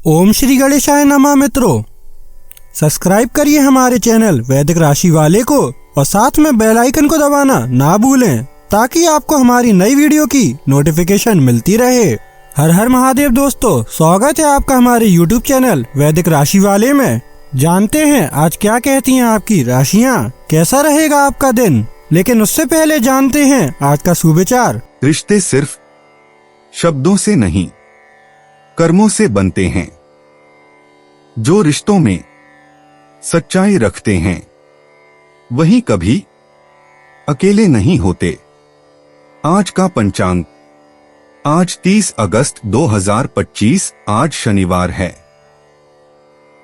ओम श्री गणेशाय नमः। मित्रों, सब्सक्राइब करिए हमारे चैनल वैदिक राशि वाले को और साथ में बेल आइकन को दबाना ना भूलें ताकि आपको हमारी नई वीडियो की नोटिफिकेशन मिलती रहे। हर हर महादेव दोस्तों, स्वागत है आपका हमारे YouTube चैनल वैदिक राशि वाले में। जानते हैं आज क्या कहती हैं आपकी राशियां, कैसा रहेगा आपका दिन। लेकिन उससे पहले जानते हैं आज का सुविचार। रिश्ते सिर्फ शब्दों से नहीं, कर्मों से बनते हैं। जो रिश्तों में सच्चाई रखते हैं वही कभी अकेले नहीं होते। आज का पंचांग, आज 30 अगस्त 2025, आज शनिवार है।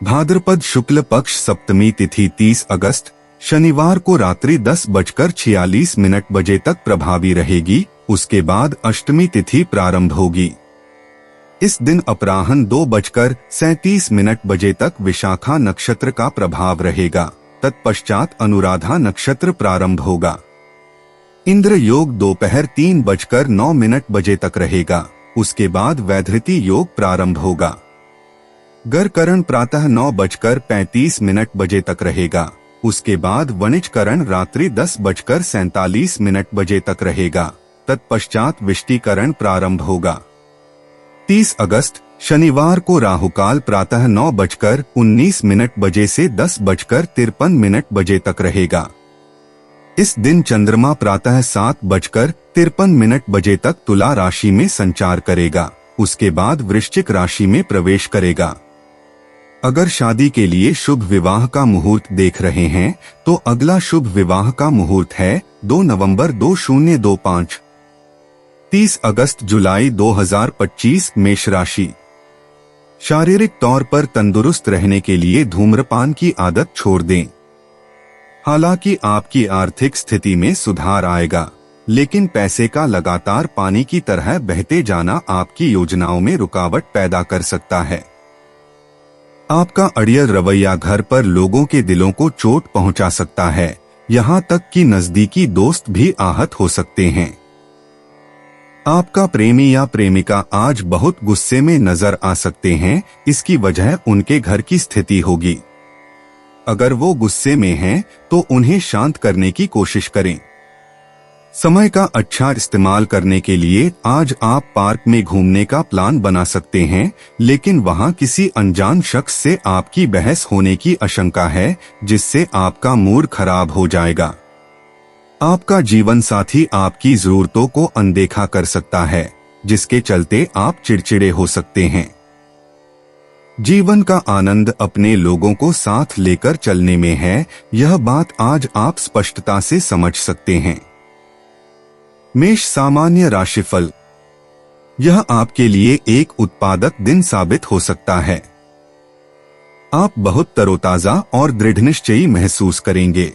भाद्रपद शुक्ल पक्ष सप्तमी तिथि 30 अगस्त शनिवार को रात्रि 10:46 बजे तक प्रभावी रहेगी। उसके बाद अष्टमी तिथि प्रारंभ होगी। इस दिन अपराह्न 2:37 बजे तक विशाखा नक्षत्र का प्रभाव रहेगा। तत्पश्चात अनुराधा नक्षत्र प्रारंभ होगा। इंद्र योग दोपहर 3:09 बजे तक रहेगा। उसके बाद वैधृति योग प्रारंभ होगा। गरकरण प्रातः 9:35 बजे तक रहेगा। उसके बाद वणिजकरण रात्रि 10:47 बजे तक रहेगा। तत्पश्चात विष्टिकरण प्रारंभ होगा। 30 अगस्त शनिवार को राहुकाल प्रातः 9:19 बजे से 10:53 बजे तक रहेगा। इस दिन चंद्रमा प्रातः 7:53 बजे तक तुला राशि में संचार करेगा। उसके बाद वृश्चिक राशि में प्रवेश करेगा। अगर शादी के लिए शुभ विवाह का मुहूर्त देख रहे हैं तो अगला शुभ विवाह का मुहूर्त है 2 नवंबर 2025। 30 अगस्त जुलाई 2025 मेष राशि। शारीरिक तौर पर तंदुरुस्त रहने के लिए धूम्रपान की आदत छोड़ दें। हालांकि आपकी आर्थिक स्थिति में सुधार आएगा, लेकिन पैसे का लगातार पानी की तरह बहते जाना आपकी योजनाओं में रुकावट पैदा कर सकता है। आपका अड़ियल रवैया घर पर लोगों के दिलों को चोट पहुंचा सकता है, यहां तक कि नजदीकी दोस्त भी आहत हो सकते हैं। आपका प्रेमी या प्रेमिका आज बहुत गुस्से में नजर आ सकते हैं। इसकी वजह उनके घर की स्थिति होगी। अगर वो गुस्से में हैं, तो उन्हें शांत करने की कोशिश करें। समय का अच्छा इस्तेमाल करने के लिए आज आप पार्क में घूमने का प्लान बना सकते हैं, लेकिन वहां किसी अनजान शख्स से आपकी बहस होने की आशंका है, जिससे आपका मूड खराब हो जाएगा। आपका जीवन साथी आपकी जरूरतों को अनदेखा कर सकता है, जिसके चलते आप चिड़चिड़े हो सकते हैं। जीवन का आनंद अपने लोगों को साथ लेकर चलने में है, यह बात आज आप स्पष्टता से समझ सकते हैं। मेष सामान्य राशिफल। यह आपके लिए एक उत्पादक दिन साबित हो सकता है। आप बहुत तरोताजा और दृढ़निश्चयी महसूस करेंगे।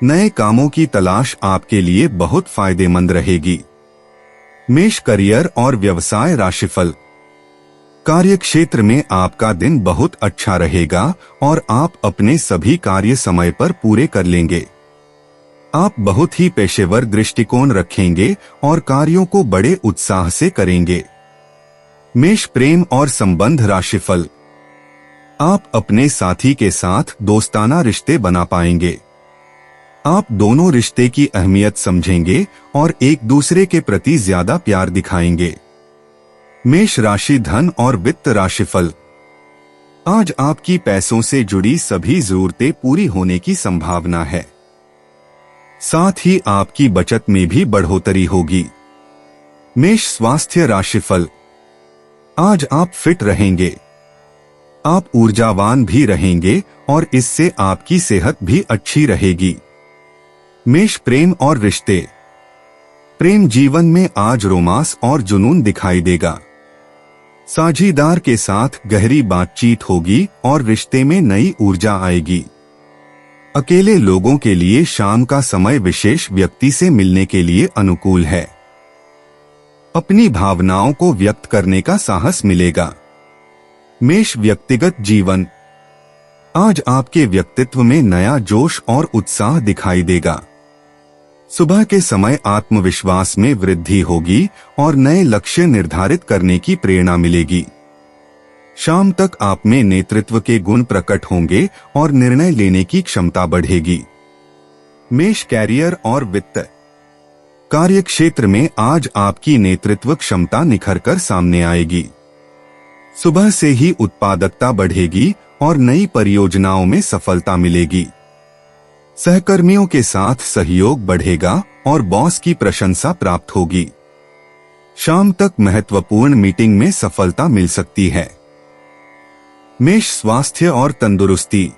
नए कामों की तलाश आपके लिए बहुत फायदेमंद रहेगी। मेष करियर और व्यवसाय राशिफल। कार्यक्षेत्र में आपका दिन बहुत अच्छा रहेगा और आप अपने सभी कार्य समय पर पूरे कर लेंगे। आप बहुत ही पेशेवर दृष्टिकोण रखेंगे और कार्यों को बड़े उत्साह से करेंगे। मेष प्रेम और संबंध राशिफल। आप अपने साथी के साथ दोस्ताना रिश्ते बना पाएंगे। आप दोनों रिश्ते की अहमियत समझेंगे और एक दूसरे के प्रति ज्यादा प्यार दिखाएंगे। मेष राशि धन और वित्त राशिफल। आज आपकी पैसों से जुड़ी सभी जरूरतें पूरी होने की संभावना है। साथ ही आपकी बचत में भी बढ़ोतरी होगी। मेष स्वास्थ्य राशिफल। आज आप फिट रहेंगे। आप ऊर्जावान भी रहेंगे और इससे आपकी सेहत भी अच्छी रहेगी। मेष प्रेम और रिश्ते। प्रेम जीवन में आज रोमांस और जुनून दिखाई देगा। साझीदार के साथ गहरी बातचीत होगी और रिश्ते में नई ऊर्जा आएगी। अकेले लोगों के लिए शाम का समय विशेष व्यक्ति से मिलने के लिए अनुकूल है। अपनी भावनाओं को व्यक्त करने का साहस मिलेगा। मेष व्यक्तिगत जीवन। आज आपके व्यक्तित्व में नया जोश और उत्साह दिखाई देगा। सुबह के समय आत्मविश्वास में वृद्धि होगी और नए लक्ष्य निर्धारित करने की प्रेरणा मिलेगी। शाम तक आप में नेतृत्व के गुण प्रकट होंगे और निर्णय लेने की क्षमता बढ़ेगी। मेष कैरियर और वित्त। कार्य क्षेत्र में आज आपकी नेतृत्व क्षमता निखरकर सामने आएगी। सुबह से ही उत्पादकता बढ़ेगी और नई परियोजनाओं में सफलता मिलेगी। सहकर्मियों के साथ सहयोग बढ़ेगा और बॉस की प्रशंसा प्राप्त होगी। शाम तक महत्वपूर्ण मीटिंग में सफलता मिल सकती है। मेष स्वास्थ्य और तंदुरुस्ती।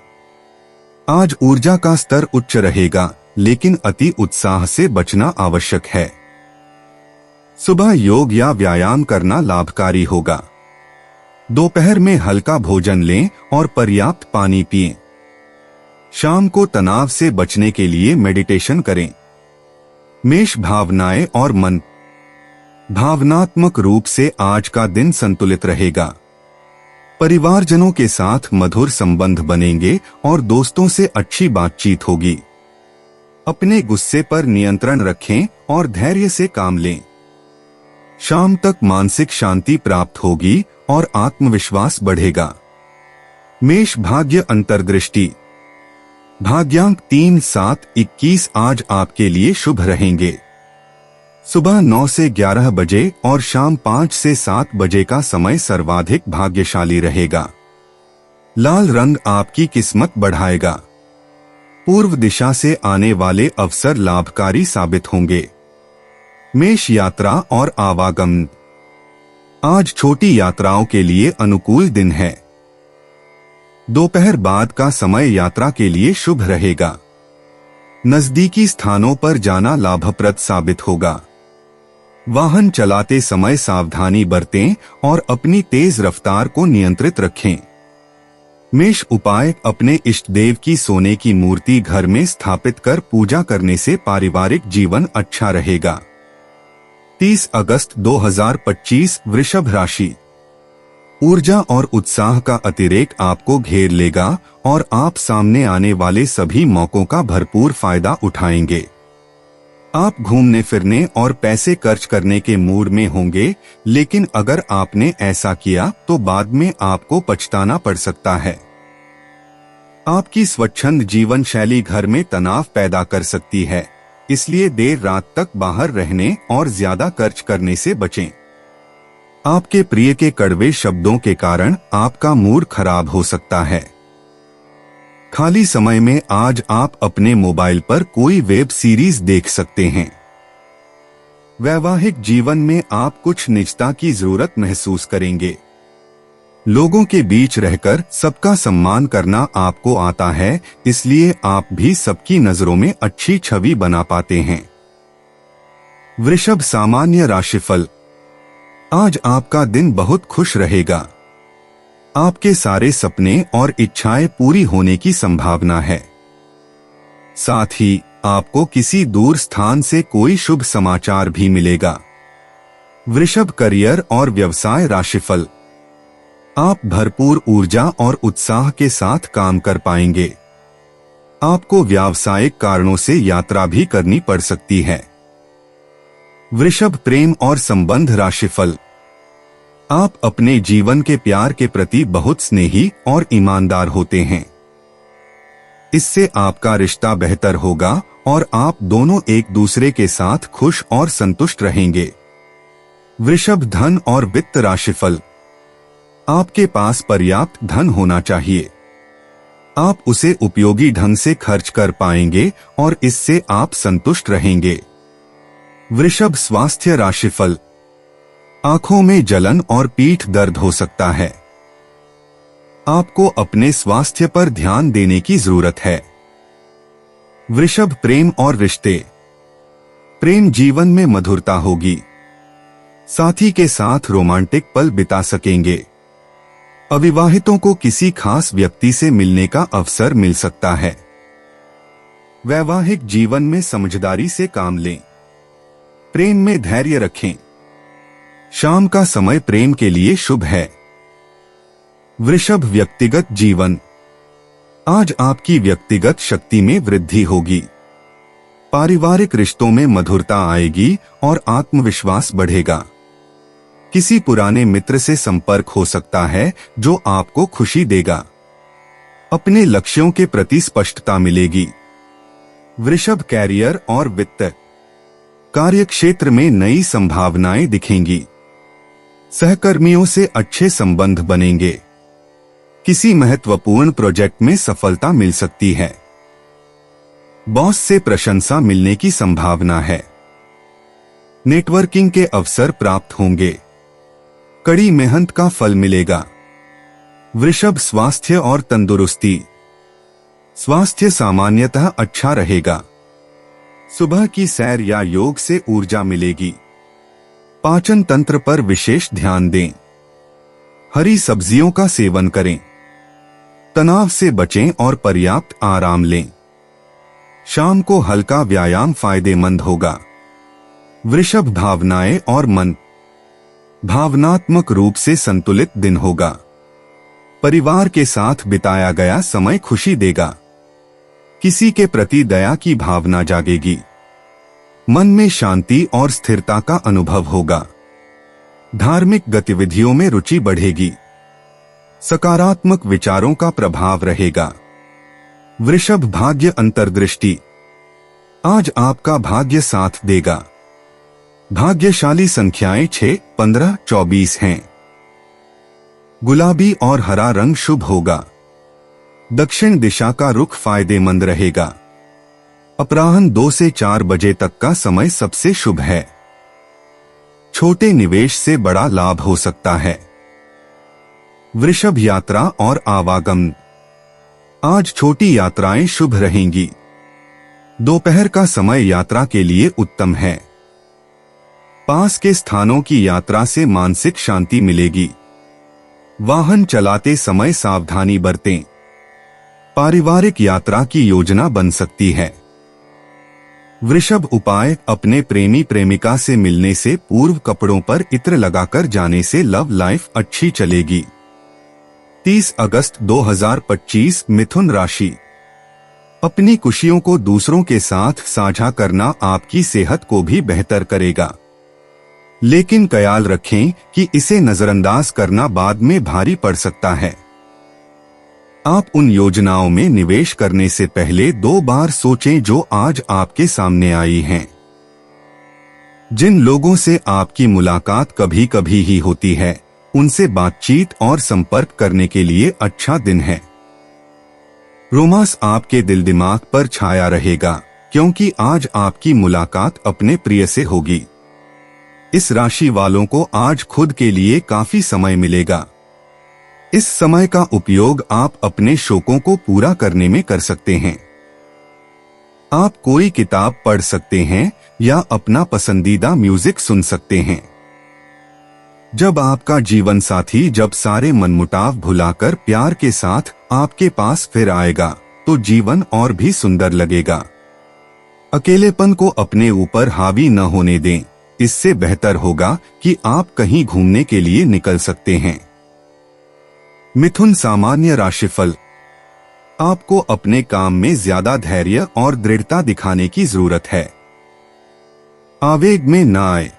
आज ऊर्जा का स्तर उच्च रहेगा, लेकिन अति उत्साह से बचना आवश्यक है। सुबह योग या व्यायाम करना लाभकारी होगा। दोपहर में हल्का भोजन लें और पर्याप्त पानी पिएं। शाम को तनाव से बचने के लिए मेडिटेशन करें। मेष भावनाएं और मन। भावनात्मक रूप से आज का दिन संतुलित रहेगा। परिवारजनों के साथ मधुर संबंध बनेंगे और दोस्तों से अच्छी बातचीत होगी। अपने गुस्से पर नियंत्रण रखें और धैर्य से काम लें। शाम तक मानसिक शांति प्राप्त होगी और आत्मविश्वास बढ़ेगा। मेष भाग्य अंतर्दृष्टि। भाग्यांक 3, 7, 21 आज आपके लिए शुभ रहेंगे। सुबह 9 से 11 बजे और शाम 5 से 7 बजे का समय सर्वाधिक भाग्यशाली रहेगा। लाल रंग आपकी किस्मत बढ़ाएगा। पूर्व दिशा से आने वाले अवसर लाभकारी साबित होंगे। मेष यात्रा और आवागमन। आज छोटी यात्राओं के लिए अनुकूल दिन है। दोपहर बाद का समय यात्रा के लिए शुभ रहेगा। नजदीकी स्थानों पर जाना लाभप्रद साबित होगा। वाहन चलाते समय सावधानी बरतें और अपनी तेज रफ्तार को नियंत्रित रखें। मेष उपाय। अपने इष्ट देव की सोने की मूर्ति घर में स्थापित कर पूजा करने से पारिवारिक जीवन अच्छा रहेगा। 30 अगस्त 2025 वृषभ राशि। ऊर्जा और उत्साह का अतिरेक आपको घेर लेगा और आप सामने आने वाले सभी मौकों का भरपूर फायदा उठाएंगे। आप घूमने फिरने और पैसे खर्च करने के मूड में होंगे, लेकिन अगर आपने ऐसा किया तो बाद में आपको पछताना पड़ सकता है। आपकी स्वच्छंद जीवन शैली घर में तनाव पैदा कर सकती है, इसलिए देर रात तक बाहर रहने और ज्यादा खर्च करने से बचें। आपके प्रिय के कड़वे शब्दों के कारण आपका मूड खराब हो सकता है। खाली समय में आज आप अपने मोबाइल पर कोई वेब सीरीज देख सकते हैं। वैवाहिक जीवन में आप कुछ निजता की जरूरत महसूस करेंगे। लोगों के बीच रहकर सबका सम्मान करना आपको आता है, इसलिए आप भी सबकी नजरों में अच्छी छवि बना पाते हैं। वृषभ सामान्य राशिफल। आज आपका दिन बहुत खुश रहेगा। आपके सारे सपने और इच्छाएं पूरी होने की संभावना है। साथ ही आपको किसी दूर स्थान से कोई शुभ समाचार भी मिलेगा। वृषभ करियर और व्यवसाय राशिफल। आप भरपूर ऊर्जा और उत्साह के साथ काम कर पाएंगे। आपको व्यावसायिक कारणों से यात्रा भी करनी पड़ सकती है। वृषभ प्रेम और संबंध राशिफल। आप अपने जीवन के प्यार के प्रति बहुत स्नेही और ईमानदार होते हैं। इससे आपका रिश्ता बेहतर होगा और आप दोनों एक दूसरे के साथ खुश और संतुष्ट रहेंगे। वृषभ धन और वित्त राशिफल। आपके पास पर्याप्त धन होना चाहिए। आप उसे उपयोगी ढंग से खर्च कर पाएंगे और इससे आप संतुष्ट रहेंगे। वृषभ स्वास्थ्य राशिफल। आंखों में जलन और पीठ दर्द हो सकता है। आपको अपने स्वास्थ्य पर ध्यान देने की जरूरत है। वृषभ प्रेम और रिश्ते। प्रेम जीवन में मधुरता होगी। साथी के साथ रोमांटिक पल बिता सकेंगे। अविवाहितों को किसी खास व्यक्ति से मिलने का अवसर मिल सकता है। वैवाहिक जीवन में समझदारी से काम लें। प्रेम में धैर्य रखें। शाम का समय प्रेम के लिए शुभ है। वृषभ व्यक्तिगत जीवन। आज आपकी व्यक्तिगत शक्ति में वृद्धि होगी। पारिवारिक रिश्तों में मधुरता आएगी और आत्मविश्वास बढ़ेगा। किसी पुराने मित्र से संपर्क हो सकता है जो आपको खुशी देगा। अपने लक्ष्यों के प्रति स्पष्टता मिलेगी। वृषभ कैरियर और वित्त, कार्यक्षेत्र में नई संभावनाएं दिखेंगी। सहकर्मियों से अच्छे संबंध बनेंगे। किसी महत्वपूर्ण प्रोजेक्ट में सफलता मिल सकती है। बॉस से प्रशंसा मिलने की संभावना है। नेटवर्किंग के अवसर प्राप्त होंगे। कड़ी मेहनत का फल मिलेगा। वृषभ स्वास्थ्य और तंदुरुस्ती, स्वास्थ्य सामान्यतः अच्छा रहेगा। सुबह की सैर या योग से ऊर्जा मिलेगी। पाचन तंत्र पर विशेष ध्यान दें। हरी सब्जियों का सेवन करें। तनाव से बचें और पर्याप्त आराम लें। शाम को हल्का व्यायाम फायदेमंद होगा। वृषभ भावनाएं और मन, भावनात्मक रूप से संतुलित दिन होगा। परिवार के साथ बिताया गया समय खुशी देगा। किसी के प्रति दया की भावना जागेगी। मन में शांति और स्थिरता का अनुभव होगा। धार्मिक गतिविधियों में रुचि बढ़ेगी। सकारात्मक विचारों का प्रभाव रहेगा। वृषभ भाग्य अंतर्दृष्टि, आज आपका भाग्य साथ देगा। भाग्यशाली संख्याएं 6, 15, 24 हैं। गुलाबी और हरा रंग शुभ होगा। दक्षिण दिशा का रुख फायदेमंद रहेगा। अपराह्न 2 से 4 बजे तक का समय सबसे शुभ है। छोटे निवेश से बड़ा लाभ हो सकता है। वृषभ यात्रा और आवागमन, आज छोटी यात्राएं शुभ रहेंगी। दोपहर का समय यात्रा के लिए उत्तम है। पास के स्थानों की यात्रा से मानसिक शांति मिलेगी। वाहन चलाते समय सावधानी बरतें। पारिवारिक यात्रा की योजना बन सकती है। वृषभ उपाय, अपने प्रेमी प्रेमिका से मिलने से पूर्व कपड़ों पर इत्र लगाकर जाने से लव लाइफ अच्छी चलेगी। 30 अगस्त 2025 मिथुन राशि, अपनी खुशियों को दूसरों के साथ साझा करना आपकी सेहत को भी बेहतर करेगा, लेकिन ख्याल रखें कि इसे नजरअंदाज करना बाद में भारी पड़ सकता है। आप उन योजनाओं में निवेश करने से पहले 2 बार सोचें जो आज आपके सामने आई हैं। जिन लोगों से आपकी मुलाकात कभी कभी ही होती है, उनसे बातचीत और संपर्क करने के लिए अच्छा दिन है। रोमांस आपके दिल दिमाग पर छाया रहेगा, क्योंकि आज आपकी मुलाकात अपने प्रिय से होगी। इस राशि वालों को आज खुद के लिए काफी समय मिलेगा। इस समय का उपयोग आप अपने शौकों को पूरा करने में कर सकते हैं। आप कोई किताब पढ़ सकते हैं या अपना पसंदीदा म्यूजिक सुन सकते हैं। जब आपका जीवन साथी जब सारे मनमुटाव भुलाकर प्यार के साथ आपके पास फिर आएगा, तो जीवन और भी सुंदर लगेगा। अकेलेपन को अपने ऊपर हावी न होने दें। इससे बेहतर होगा कि आप कहीं घूमने के लिए निकल सकते हैं। मिथुन सामान्य राशिफल, आपको अपने काम में ज्यादा धैर्य और दृढ़ता दिखाने की जरूरत है। आवेग में न आए।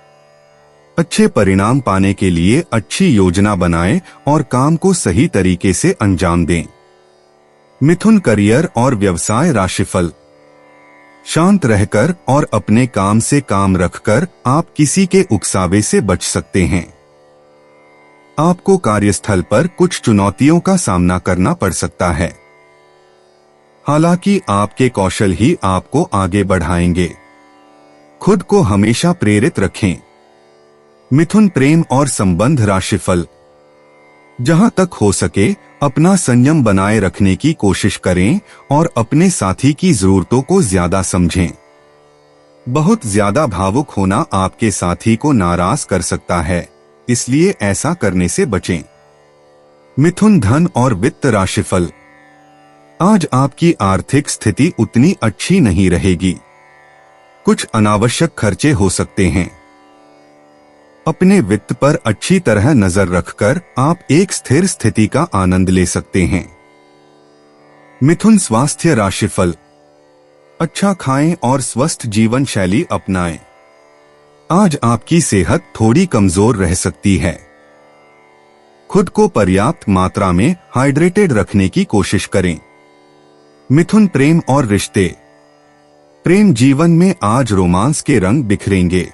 अच्छे परिणाम पाने के लिए अच्छी योजना बनाएं और काम को सही तरीके से अंजाम दें। मिथुन करियर और व्यवसाय राशिफल, शांत रहकर और अपने काम से काम रखकर आप किसी के उकसावे से बच सकते हैं। आपको कार्यस्थल पर कुछ चुनौतियों का सामना करना पड़ सकता है, हालांकि आपके कौशल ही आपको आगे बढ़ाएंगे। खुद को हमेशा प्रेरित रखें। मिथुन प्रेम और संबंध राशिफल, जहां तक हो सके अपना संयम बनाए रखने की कोशिश करें और अपने साथी की जरूरतों को ज्यादा समझें। बहुत ज्यादा भावुक होना आपके साथी को नाराज कर सकता है, इसलिए ऐसा करने से बचें। मिथुन धन और वित्त राशिफल, आज आपकी आर्थिक स्थिति उतनी अच्छी नहीं रहेगी। कुछ अनावश्यक खर्चे हो सकते हैं। अपने वित्त पर अच्छी तरह नजर रखकर आप एक स्थिर स्थिति का आनंद ले सकते हैं। मिथुन स्वास्थ्य राशिफल, अच्छा खाएं और स्वस्थ जीवन शैली अपनाएं। आज आपकी सेहत थोड़ी कमजोर रह सकती है। खुद को पर्याप्त मात्रा में हाइड्रेटेड रखने की कोशिश करें। मिथुन, प्रेम और रिश्ते। प्रेम जीवन में आज रोमांस के रंग बिखरेंगे।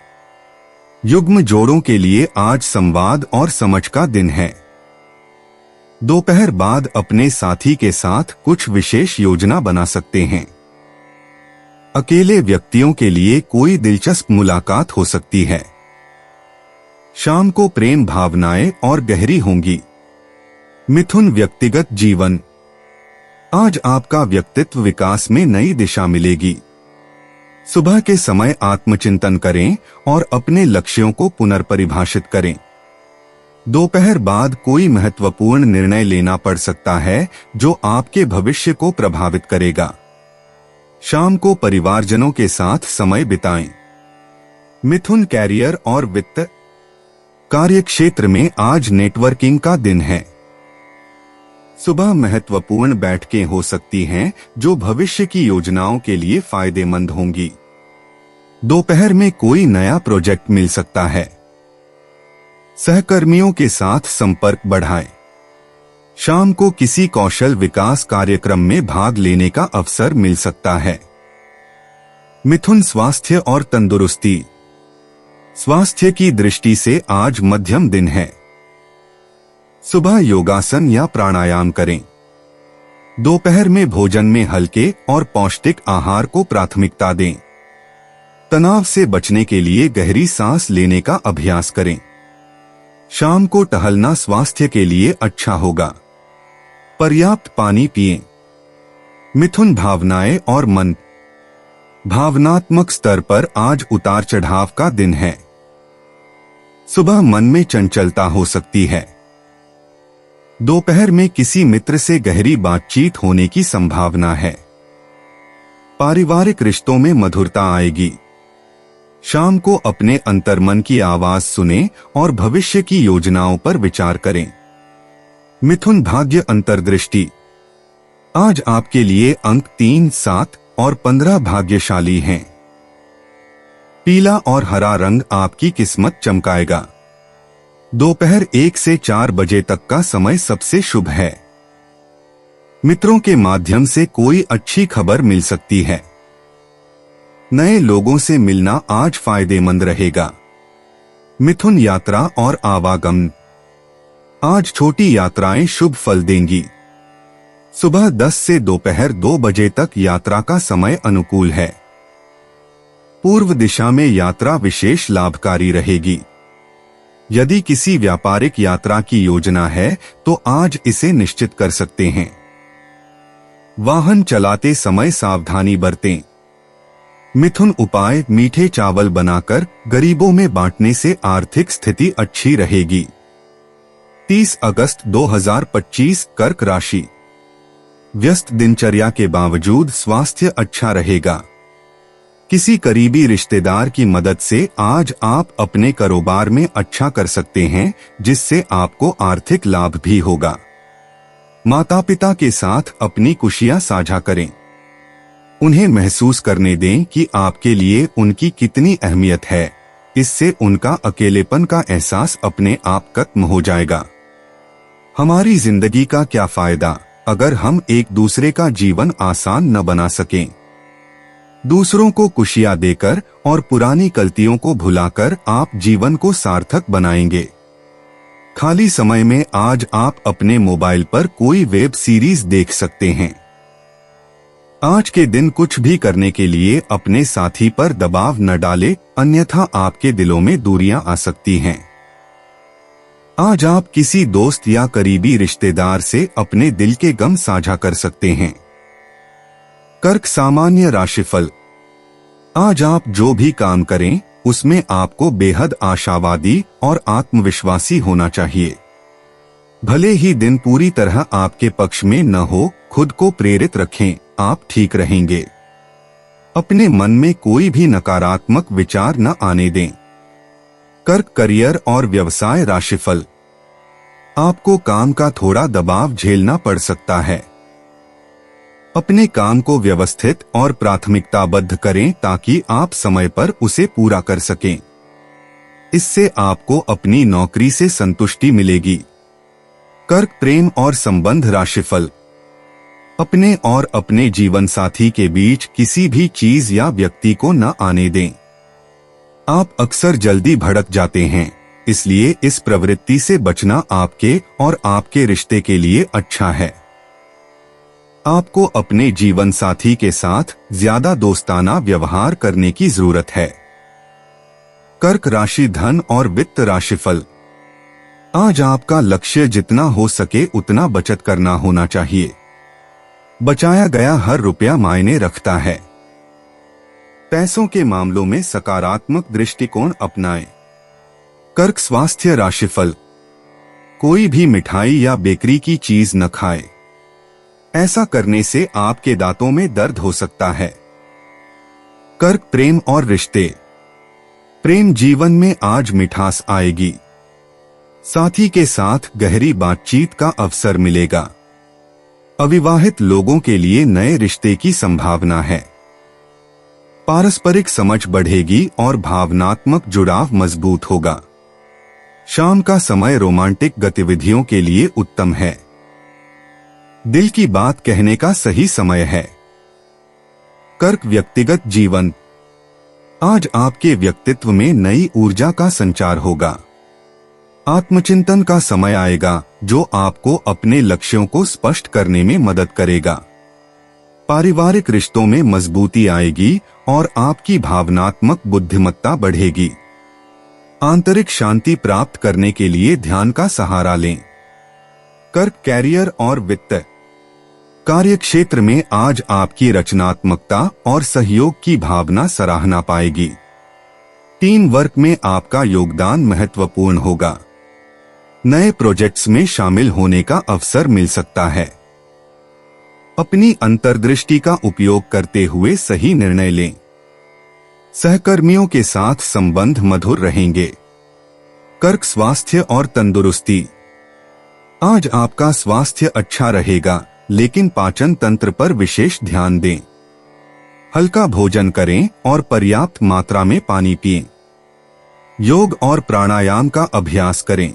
युग्म जोड़ों के लिए आज संवाद और समझ का दिन है। दोपहर बाद अपने साथी के साथ कुछ विशेष योजना बना सकते हैं। अकेले व्यक्तियों के लिए कोई दिलचस्प मुलाकात हो सकती है। शाम को प्रेम भावनाएं और गहरी होंगी। मिथुन, व्यक्तिगत जीवन। आज आपका व्यक्तित्व विकास में नई दिशा मिलेगी। सुबह के समय आत्मचिंतन करें और अपने लक्ष्यों को पुनर्परिभाषित करें। दोपहर बाद कोई महत्वपूर्ण निर्णय लेना पड़ सकता है जो आपके भविष्य को प्रभावित करेगा। शाम को परिवारजनों के साथ समय बिताएं। मिथुन, कैरियर और वित्त। कार्यक्षेत्र में आज नेटवर्किंग का दिन है। सुबह महत्वपूर्ण बैठकें हो सकती हैं जो भविष्य की योजनाओं के लिए फायदेमंद होंगी। दोपहर में कोई नया प्रोजेक्ट मिल सकता है। सहकर्मियों के साथ संपर्क बढ़ाएं। शाम को किसी कौशल विकास कार्यक्रम में भाग लेने का अवसर मिल सकता है। मिथुन, स्वास्थ्य और तंदुरुस्ती। स्वास्थ्य की दृष्टि से आज मध्यम दिन है। सुबह योगासन या प्राणायाम करें। दोपहर में भोजन में हल्के और पौष्टिक आहार को प्राथमिकता दें। तनाव से बचने के लिए गहरी सांस लेने का अभ्यास करें। शाम को टहलना स्वास्थ्य के लिए अच्छा होगा। पर्याप्त पानी पिएं। मिथुन, भावनाएं और मन। भावनात्मक स्तर पर आज उतार चढ़ाव का दिन है। सुबह मन में चंचलता हो सकती है। दोपहर में किसी मित्र से गहरी बातचीत होने की संभावना है। पारिवारिक रिश्तों में मधुरता आएगी। शाम को अपने अंतर्मन की आवाज सुनें और भविष्य की योजनाओं पर विचार करें। मिथुन, भाग्य अंतर्दृष्टि। आज आपके लिए अंक 3, 7 और 15 भाग्यशाली हैं। पीला और हरा रंग आपकी किस्मत चमकाएगा। दोपहर 1 से 4 बजे तक का समय सबसे शुभ है। मित्रों के माध्यम से कोई अच्छी खबर मिल सकती है। नए लोगों से मिलना आज फायदेमंद रहेगा। मिथुन, यात्रा और आवागमन। आज छोटी यात्राएं शुभ फल देंगी। सुबह 10 से दोपहर 2 बजे तक यात्रा का समय अनुकूल है। पूर्व दिशा में यात्रा विशेष लाभकारी रहेगी। यदि किसी व्यापारिक यात्रा की योजना है तो आज इसे निश्चित कर सकते हैं। वाहन चलाते समय सावधानी बरतें। मिथुन, उपाय, मीठे चावल बनाकर गरीबों में बांटने से आर्थिक स्थिति अच्छी रहेगी। 30 अगस्त 2025, कर्क राशि। व्यस्त दिनचर्या के बावजूद स्वास्थ्य अच्छा रहेगा। किसी करीबी रिश्तेदार की मदद से आज आप अपने कारोबार में अच्छा कर सकते हैं, जिससे आपको आर्थिक लाभ भी होगा। माता पिता के साथ अपनी खुशियां साझा करें। उन्हें महसूस करने दें कि आपके लिए उनकी कितनी अहमियत है। इससे उनका अकेलेपन का एहसास अपने आप खत्म हो जाएगा। हमारी जिंदगी का क्या फायदा अगर हम एक दूसरे का जीवन आसान न बना सकें। दूसरों को खुशियां देकर और पुरानी गलतियों को भुलाकर आप जीवन को सार्थक बनाएंगे। खाली समय में आज आप अपने मोबाइल पर कोई वेब सीरीज देख सकते हैं। आज के दिन कुछ भी करने के लिए अपने साथी पर दबाव न डालें, अन्यथा आपके दिलों में दूरियां आ सकती हैं। आज आप किसी दोस्त या करीबी रिश्तेदार से अपने दिल के गम साझा कर सकते हैं। कर्क, सामान्य राशिफल। आज आप जो भी काम करें उसमें आपको बेहद आशावादी और आत्मविश्वासी होना चाहिए। भले ही दिन पूरी तरह आपके पक्ष में न हो, खुद को प्रेरित रखें, आप ठीक रहेंगे। अपने मन में कोई भी नकारात्मक विचार न आने दें। कर्क, करियर और व्यवसाय राशिफल। आपको काम का थोड़ा दबाव झेलना पड़ सकता है। अपने काम को व्यवस्थित और प्राथमिकताबद्ध करें ताकि आप समय पर उसे पूरा कर सकें। इससे आपको अपनी नौकरी से संतुष्टि मिलेगी। कर्क प्रेम और संबंध राशिफल। अपने और अपने जीवन साथी के बीच किसी भी चीज या व्यक्ति को न आने दें। आप अक्सर जल्दी भड़क जाते हैं, इसलिए इस प्रवृत्ति से बचना आपके और आपके रिश्ते के लिए अच्छा है। आपको अपने जीवन साथी के साथ ज्यादा दोस्ताना व्यवहार करने की जरूरत है। कर्क राशि धन और वित्त राशिफल। आज आपका लक्ष्य जितना हो सके उतना बचत करना होना चाहिए। बचाया गया हर रुपया मायने रखता है। पैसों के मामलों में सकारात्मक दृष्टिकोण अपनाएं। कर्क स्वास्थ्य राशिफल। कोई भी मिठाई या बेकरी की चीज न खाएं। ऐसा करने से आपके दांतों में दर्द हो सकता है। कर्क प्रेम और रिश्ते। प्रेम जीवन में आज मिठास आएगी। साथी के साथ गहरी बातचीत का अवसर मिलेगा। अविवाहित लोगों के लिए नए रिश्ते की संभावना है। पारस्परिक समझ बढ़ेगी और भावनात्मक जुड़ाव मजबूत होगा। शाम का समय रोमांटिक गतिविधियों के लिए उत्तम है। दिल की बात कहने का सही समय है। कर्क व्यक्तिगत जीवन। आज आपके व्यक्तित्व में नई ऊर्जा का संचार होगा। आत्मचिंतन का समय आएगा जो आपको अपने लक्ष्यों को स्पष्ट करने में मदद करेगा। पारिवारिक रिश्तों में मजबूती आएगी और आपकी भावनात्मक बुद्धिमत्ता बढ़ेगी। आंतरिक शांति प्राप्त करने के लिए ध्यान का सहारा लें। कर्क कैरियर और वित्त। कार्य क्षेत्र में आज आपकी रचनात्मकता और सहयोग की भावना सराहना पाएगी। टीम वर्क में आपका योगदान महत्वपूर्ण होगा। नए प्रोजेक्ट्स में शामिल होने का अवसर मिल सकता है। अपनी अंतर्दृष्टि का उपयोग करते हुए सही निर्णय लें। सहकर्मियों के साथ संबंध मधुर रहेंगे। कर्क स्वास्थ्य और तंदुरुस्ती। आज आपका स्वास्थ्य अच्छा रहेगा, लेकिन पाचन तंत्र पर विशेष ध्यान दें। हल्का भोजन करें और पर्याप्त मात्रा में पानी पिएं। योग और प्राणायाम का अभ्यास करें।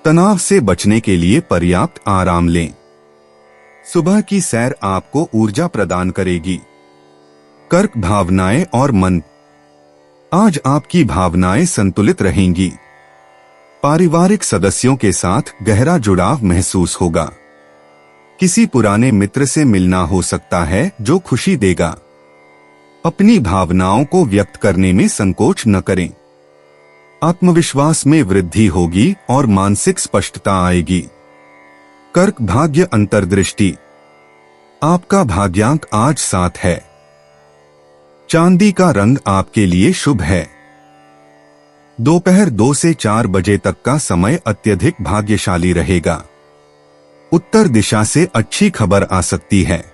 तनाव से बचने के लिए पर्याप्त आराम लें। सुबह की सैर आपको ऊर्जा प्रदान करेगी। कर्क भावनाएं और मन। आज आपकी भावनाएं संतुलित रहेंगी। पारिवारिक सदस्यों के साथ गहरा जुड़ाव महसूस होगा। किसी पुराने मित्र से मिलना हो सकता है जो खुशी देगा। अपनी भावनाओं को व्यक्त करने में संकोच न करें। आत्मविश्वास में वृद्धि होगी और मानसिक स्पष्टता आएगी। कर्क भाग्य अंतर्दृष्टि। आपका भाग्यांक आज 7 है। चांदी का रंग आपके लिए शुभ है। दोपहर 2 से 4 बजे तक का समय अत्यधिक भाग्यशाली रहेगा। उत्तर दिशा से अच्छी खबर आ सकती है।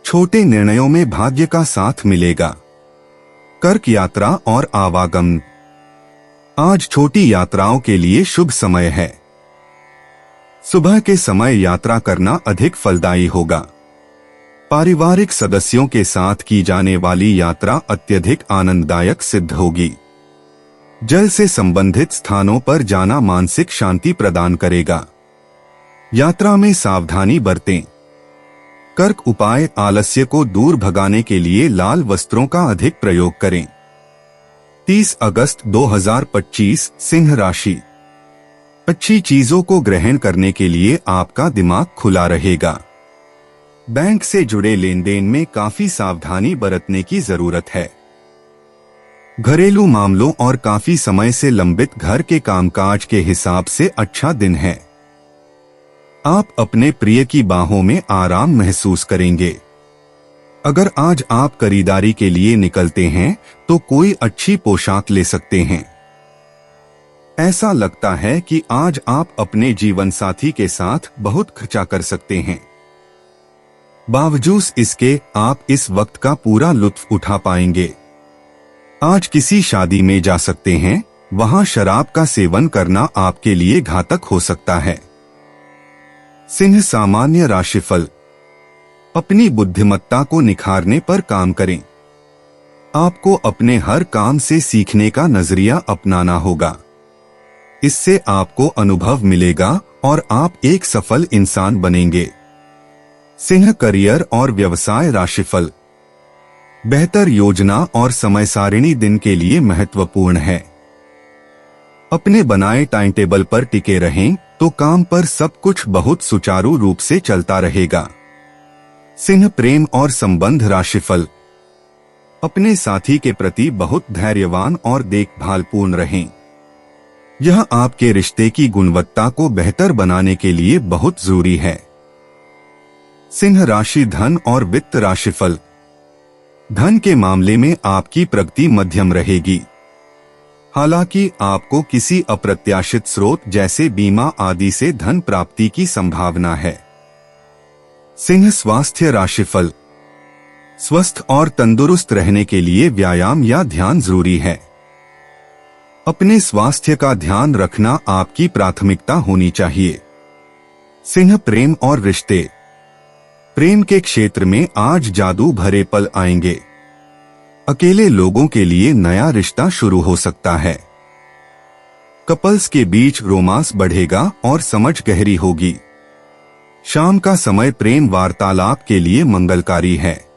छोटे निर्णयों में भाग्य का साथ मिलेगा। कर्क यात्रा और आवागमन। आज छोटी यात्राओं के लिए शुभ समय है। सुबह के समय यात्रा करना अधिक फलदायी होगा। पारिवारिक सदस्यों के साथ की जाने वाली यात्रा अत्यधिक आनंददायक सिद्ध होगी। जल से संबंधित स्थानों पर जाना मानसिक शांति प्रदान करेगा। यात्रा में सावधानी बरतें। कर्क उपाय। आलस्य को दूर भगाने के लिए लाल वस्त्रों का अधिक प्रयोग करें। 30 अगस्त 2025 सिंह राशि। अच्छी चीजों को ग्रहण करने के लिए आपका दिमाग खुला रहेगा। बैंक से जुड़े लेन देन में काफी सावधानी बरतने की जरूरत है। घरेलू मामलों और काफी समय से लंबित घर के कामकाज के हिसाब से अच्छा दिन है। आप अपने प्रिय की बाहों में आराम महसूस करेंगे। अगर आज आप खरीदारी के लिए निकलते हैं तो कोई अच्छी पोशाक ले सकते हैं। ऐसा लगता है कि आज आप अपने जीवन साथी के साथ बहुत खर्चा कर सकते हैं। बावजूद इसके आप इस वक्त का पूरा लुत्फ उठा पाएंगे। आज किसी शादी में जा सकते हैं, वहां शराब का सेवन करना आपके लिए घातक हो सकता है। सिंह सामान्य राशिफल। अपनी बुद्धिमत्ता को निखारने पर काम करें। आपको अपने हर काम से सीखने का नजरिया अपनाना होगा। इससे आपको अनुभव मिलेगा और आप एक सफल इंसान बनेंगे। सिंह करियर और व्यवसाय राशिफल। बेहतर योजना और समय सारिणी दिन के लिए महत्वपूर्ण है। अपने बनाए टाइम टेबल पर टिके रहें तो काम पर सब कुछ बहुत सुचारू रूप से चलता रहेगा। सिंह प्रेम और संबंध राशिफल। अपने साथी के प्रति बहुत धैर्यवान और देखभालपूर्ण रहें। यह आपके रिश्ते की गुणवत्ता को बेहतर बनाने के लिए बहुत जरूरी है। सिंह राशि धन और वित्त राशिफल। धन के मामले में आपकी प्रगति मध्यम रहेगी। हालांकि आपको किसी अप्रत्याशित स्रोत जैसे बीमा आदि से धन प्राप्ति की संभावना है। सिंह स्वास्थ्य राशिफल। स्वस्थ और तंदुरुस्त रहने के लिए व्यायाम या ध्यान जरूरी है। अपने स्वास्थ्य का ध्यान रखना आपकी प्राथमिकता होनी चाहिए। सिंह प्रेम और रिश्ते। प्रेम के क्षेत्र में आज जादू भरे पल आएंगे। अकेले लोगों के लिए नया रिश्ता शुरू हो सकता है। कपल्स के बीच रोमांस बढ़ेगा और समझ गहरी होगी। शाम का समय प्रेम वार्तालाप के लिए मंगलकारी है।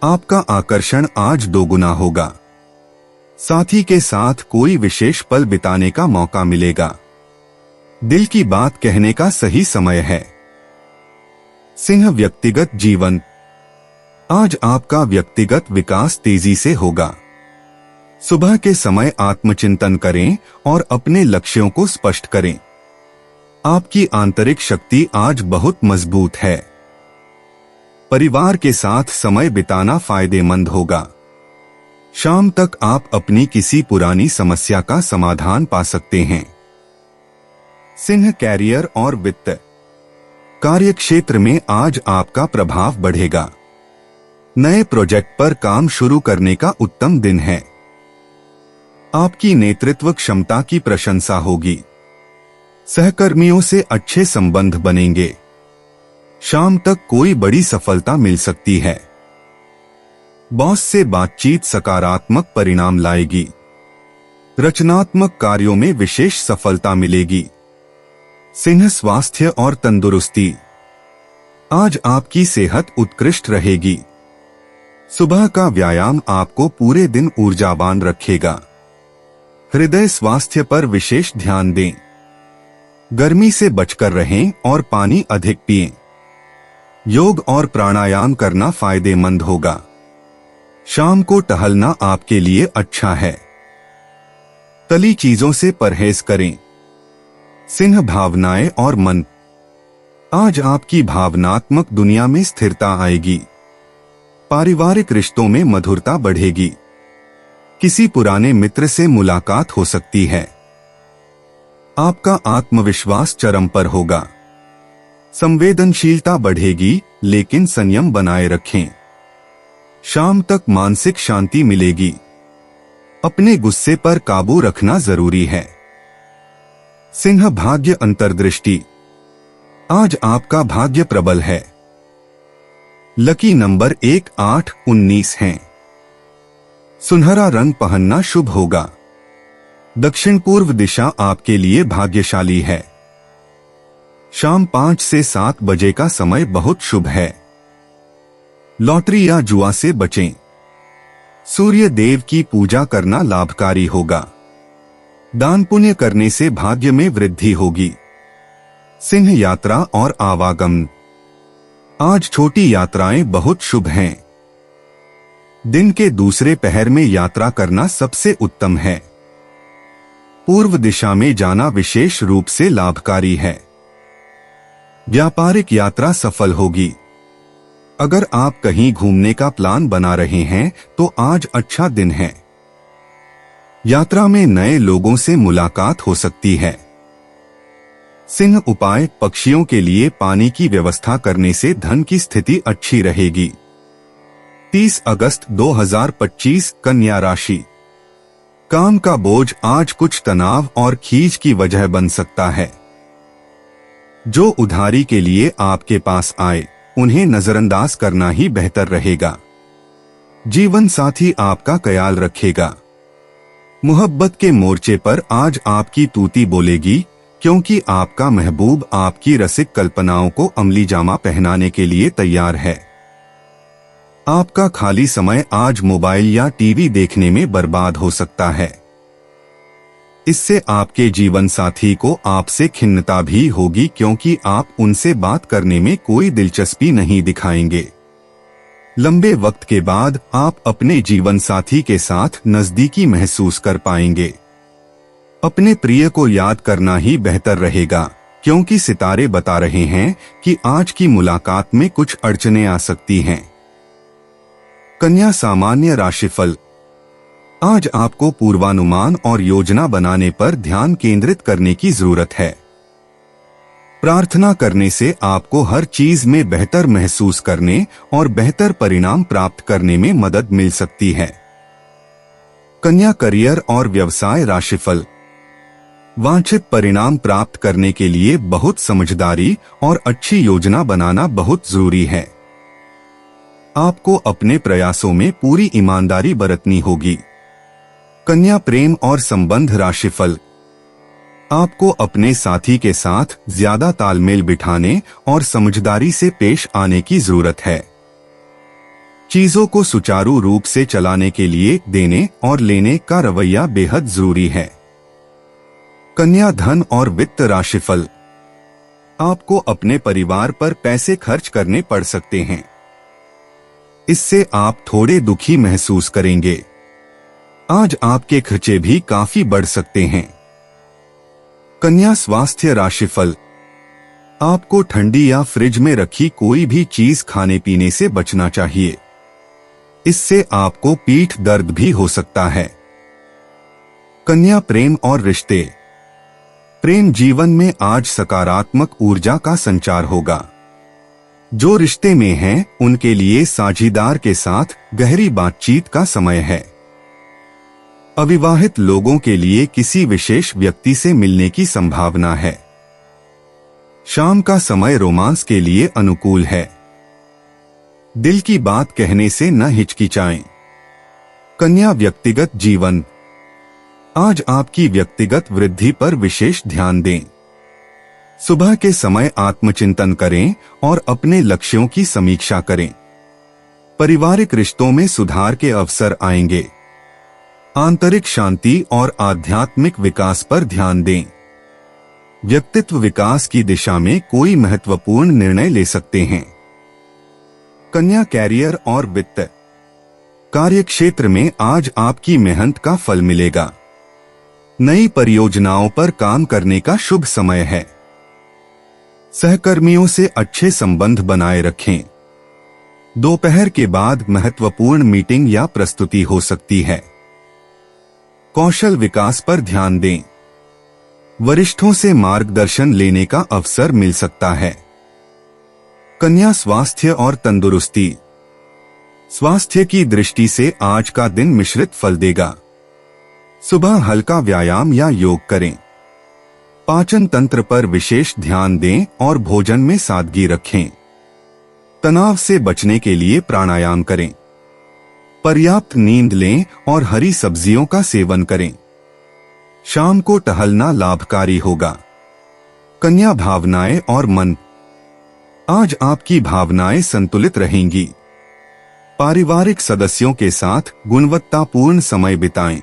आपका आकर्षण आज दोगुना होगा। साथी के साथ कोई विशेष पल बिताने का मौका मिलेगा। दिल की बात कहने का सही समय है। सिंह व्यक्तिगत जीवन। आज आपका व्यक्तिगत विकास तेजी से होगा। सुबह के समय आत्मचिंतन करें और अपने लक्ष्यों को स्पष्ट करें। आपकी आंतरिक शक्ति आज बहुत मजबूत है। परिवार के साथ समय बिताना फायदेमंद होगा। शाम तक आप अपनी किसी पुरानी समस्या का समाधान पा सकते हैं। सिंह कैरियर और वित्त। कार्य क्षेत्र में आज आपका प्रभाव बढ़ेगा। नए प्रोजेक्ट पर काम शुरू करने का उत्तम दिन है। आपकी नेतृत्व क्षमता की प्रशंसा होगी। सहकर्मियों से अच्छे संबंध बनेंगे। शाम तक कोई बड़ी सफलता मिल सकती है। बॉस से बातचीत सकारात्मक परिणाम लाएगी। रचनात्मक कार्यों में विशेष सफलता मिलेगी। सिंह स्वास्थ्य और तंदुरुस्ती। आज आपकी सेहत उत्कृष्ट रहेगी। सुबह का व्यायाम आपको पूरे दिन ऊर्जावान रखेगा। हृदय स्वास्थ्य पर विशेष ध्यान दें। गर्मी से बचकर रहें और पानी अधिक पिएं। योग और प्राणायाम करना फायदेमंद होगा। शाम को टहलना आपके लिए अच्छा है। तली चीजों से परहेज करें। सिंह भावनाएं और मन। आज आपकी भावनात्मक दुनिया में स्थिरता आएगी। पारिवारिक रिश्तों में मधुरता बढ़ेगी। किसी पुराने मित्र से मुलाकात हो सकती है। आपका आत्मविश्वास चरम पर होगा। संवेदनशीलता बढ़ेगी, लेकिन संयम बनाए रखें। शाम तक मानसिक शांति मिलेगी। अपने गुस्से पर काबू रखना जरूरी है। सिंह भाग्य अंतर्दृष्टि। आज आपका भाग्य प्रबल है। लकी नंबर 1, 8, 19 हैं। सुनहरा रंग पहनना शुभ होगा। दक्षिण पूर्व दिशा आपके लिए भाग्यशाली है। शाम 5 से 7 बजे का समय बहुत शुभ है। लॉटरी या जुआ से बचें। सूर्य देव की पूजा करना लाभकारी होगा। दान पुण्य करने से भाग्य में वृद्धि होगी। सिंह यात्रा और आवागमन। आज छोटी यात्राएं बहुत शुभ हैं। दिन के दूसरे पहर में यात्रा करना सबसे उत्तम है। पूर्व दिशा में जाना विशेष रूप से लाभकारी है। व्यापारिक यात्रा सफल होगी। अगर आप कहीं घूमने का प्लान बना रहे हैं तो आज अच्छा दिन है। यात्रा में नए लोगों से मुलाकात हो सकती है। सिंह उपाय। पक्षियों के लिए पानी की व्यवस्था करने से धन की स्थिति अच्छी रहेगी। 30 अगस्त 2025 कन्या राशि। काम का बोझ आज कुछ तनाव और खींच की वजह बन सकता है। जो उधारी के लिए आपके पास आए उन्हें नजरअंदाज करना ही बेहतर रहेगा। जीवन साथी आपका ख्याल रखेगा। मोहब्बत के मोर्चे पर आज आपकी तूती बोलेगी, क्योंकि आपका महबूब आपकी रसिक कल्पनाओं को अमली जामा पहनाने के लिए तैयार है। आपका खाली समय आज मोबाइल या टीवी देखने में बर्बाद हो सकता है। इससे आपके जीवन साथी को आपसे खिन्नता भी होगी, क्योंकि आप उनसे बात करने में कोई दिलचस्पी नहीं दिखाएंगे। लंबे वक्त के बाद आप अपने जीवन साथी के साथ नजदीकी महसूस कर पाएंगे। अपने प्रिय को याद करना ही बेहतर रहेगा, क्योंकि सितारे बता रहे हैं कि आज की मुलाकात में कुछ अड़चनें आ सकती हैं। कन्या सामान्य राशिफल। आज आपको पूर्वानुमान और योजना बनाने पर ध्यान केंद्रित करने की जरूरत है। प्रार्थना करने से आपको हर चीज में बेहतर महसूस करने और बेहतर परिणाम प्राप्त करने में मदद मिल सकती है। कन्या करियर और व्यवसाय राशिफल। वांछित परिणाम प्राप्त करने के लिए बहुत समझदारी और अच्छी योजना बनाना बहुत जरूरी है। आपको अपने प्रयासों में पूरी ईमानदारी बरतनी होगी। कन्या प्रेम और संबंध राशिफल। आपको अपने साथी के साथ ज्यादा तालमेल बिठाने और समझदारी से पेश आने की जरूरत है। चीजों को सुचारू रूप से चलाने के लिए देने और लेने का रवैया बेहद जरूरी है। कन्या धन और वित्त राशिफल। आपको अपने परिवार पर पैसे खर्च करने पड़ सकते हैं। इससे आप थोड़े दुखी महसूस करेंगे। आज आपके खर्चे भी काफी बढ़ सकते हैं। कन्या स्वास्थ्य राशिफल। आपको ठंडी या फ्रिज में रखी कोई भी चीज खाने पीने से बचना चाहिए। इससे आपको पीठ दर्द भी हो सकता है। कन्या प्रेम और रिश्ते। प्रेम जीवन में आज सकारात्मक ऊर्जा का संचार होगा। जो रिश्ते में हैं, उनके लिए साझीदार के साथ गहरी बातचीत का समय है। अविवाहित लोगों के लिए किसी विशेष व्यक्ति से मिलने की संभावना है। शाम का समय रोमांस के लिए अनुकूल है। दिल की बात कहने से न हिचकिचाएं। कन्या व्यक्तिगत जीवन। आज आपकी व्यक्तिगत वृद्धि पर विशेष ध्यान दें। सुबह के समय आत्मचिंतन करें और अपने लक्ष्यों की समीक्षा करें। पारिवारिक रिश्तों में सुधार के अवसर आएंगे। आंतरिक शांति और आध्यात्मिक विकास पर ध्यान दें। व्यक्तित्व विकास की दिशा में कोई महत्वपूर्ण निर्णय ले सकते हैं। कन्या कैरियर और वित्त। कार्यक्षेत्र में आज आपकी मेहनत का फल मिलेगा। नई परियोजनाओं पर काम करने का शुभ समय है। सहकर्मियों से अच्छे संबंध बनाए रखें। दोपहर के बाद महत्वपूर्ण मीटिंग या प्रस्तुति हो सकती है। कौशल विकास पर ध्यान दें। वरिष्ठों से मार्गदर्शन लेने का अवसर मिल सकता है। कन्या स्वास्थ्य और तंदुरुस्ती। स्वास्थ्य की दृष्टि से आज का दिन मिश्रित फल देगा। सुबह हल्का व्यायाम या योग करें। पाचन तंत्र पर विशेष ध्यान दें और भोजन में सादगी रखें। तनाव से बचने के लिए प्राणायाम करें। पर्याप्त नींद लें और हरी सब्जियों का सेवन करें। शाम को टहलना लाभकारी होगा। कन्या भावनाएं और मन। आज आपकी भावनाएं संतुलित रहेंगी। पारिवारिक सदस्यों के साथ गुणवत्तापूर्ण समय बिताएं।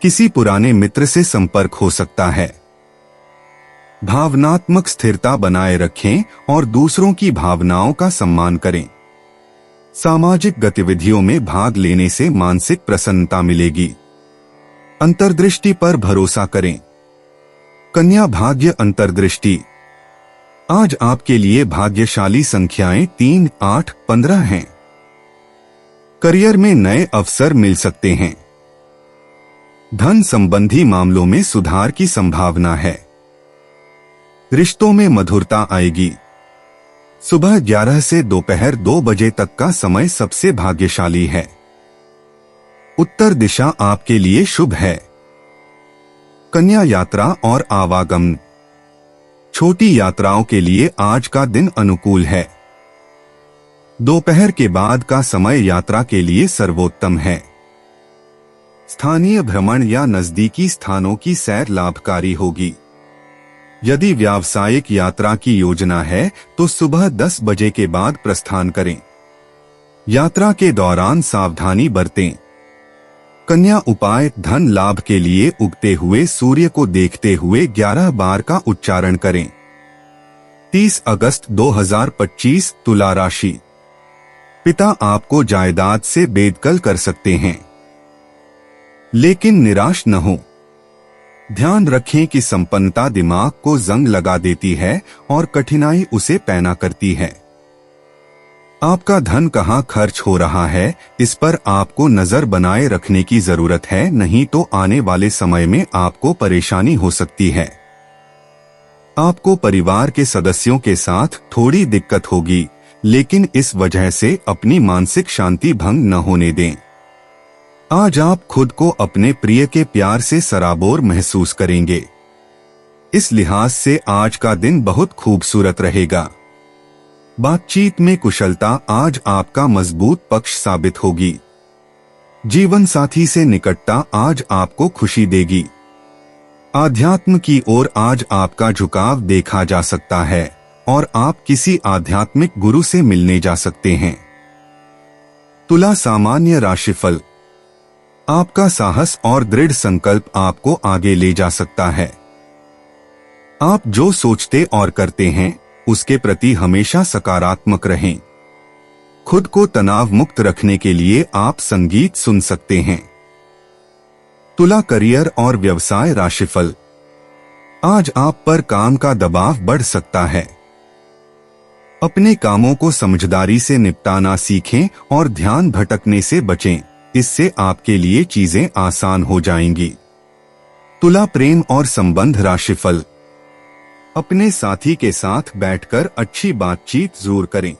किसी पुराने मित्र से संपर्क हो सकता है। भावनात्मक स्थिरता बनाए रखें और दूसरों की भावनाओं का सम्मान करें। सामाजिक गतिविधियों में भाग लेने से मानसिक प्रसन्नता मिलेगी। अंतर्दृष्टि पर भरोसा करें। कन्या भाग्य अंतर्दृष्टि। आज आपके लिए भाग्यशाली संख्याएं 3, 8, 15 हैं। करियर में नए अवसर मिल सकते हैं। धन संबंधी मामलों में सुधार की संभावना है। रिश्तों में मधुरता आएगी। सुबह 11 से दोपहर 2 बजे तक का समय सबसे भाग्यशाली है। उत्तर दिशा आपके लिए शुभ है। कन्या यात्रा और आवागमन। छोटी यात्राओं के लिए आज का दिन अनुकूल है। दोपहर के बाद का समय यात्रा के लिए सर्वोत्तम है। स्थानीय भ्रमण या नजदीकी स्थानों की सैर लाभकारी होगी। यदि व्यावसायिक यात्रा की योजना है तो सुबह 10 बजे के बाद प्रस्थान करें। यात्रा के दौरान सावधानी बरतें। कन्या उपाय, धन लाभ के लिए उगते हुए सूर्य को देखते हुए 11 बार का उच्चारण करें। 30 अगस्त 2025 तुला राशि। पिता आपको जायदाद से बेदखल कर सकते हैं, लेकिन निराश न हो। ध्यान रखें कि संपन्नता दिमाग को जंग लगा देती है और कठिनाई उसे पैना करती है। आपका धन कहां खर्च हो रहा है, इस पर आपको नजर बनाए रखने की जरूरत है, नहीं तो आने वाले समय में आपको परेशानी हो सकती है। आपको परिवार के सदस्यों के साथ थोड़ी दिक्कत होगी, लेकिन इस वजह से अपनी मानसिक शांति भंग न होने दें। आज आप खुद को अपने प्रिय के प्यार से सराबोर महसूस करेंगे। इस लिहाज से आज का दिन बहुत खूबसूरत रहेगा। बातचीत में कुशलता आज आपका मजबूत पक्ष साबित होगी। जीवन साथी से निकटता आज आपको खुशी देगी। आध्यात्म की ओर आज आपका झुकाव देखा जा सकता है और आप किसी आध्यात्मिक गुरु से मिलने जा सकते हैं। तुला सामान्य राशिफल। आपका साहस और दृढ़ संकल्प आपको आगे ले जा सकता है। आप जो सोचते और करते हैं उसके प्रति हमेशा सकारात्मक रहें। खुद को तनाव मुक्त रखने के लिए आप संगीत सुन सकते हैं। तुला करियर और व्यवसाय राशिफल। आज आप पर काम का दबाव बढ़ सकता है। अपने कामों को समझदारी से निपटाना सीखें और ध्यान भटकने से बचें, इससे आपके लिए चीजें आसान हो जाएंगी। तुला प्रेम और संबंध राशिफल। अपने साथी के साथ बैठकर अच्छी बातचीत जरूर करें।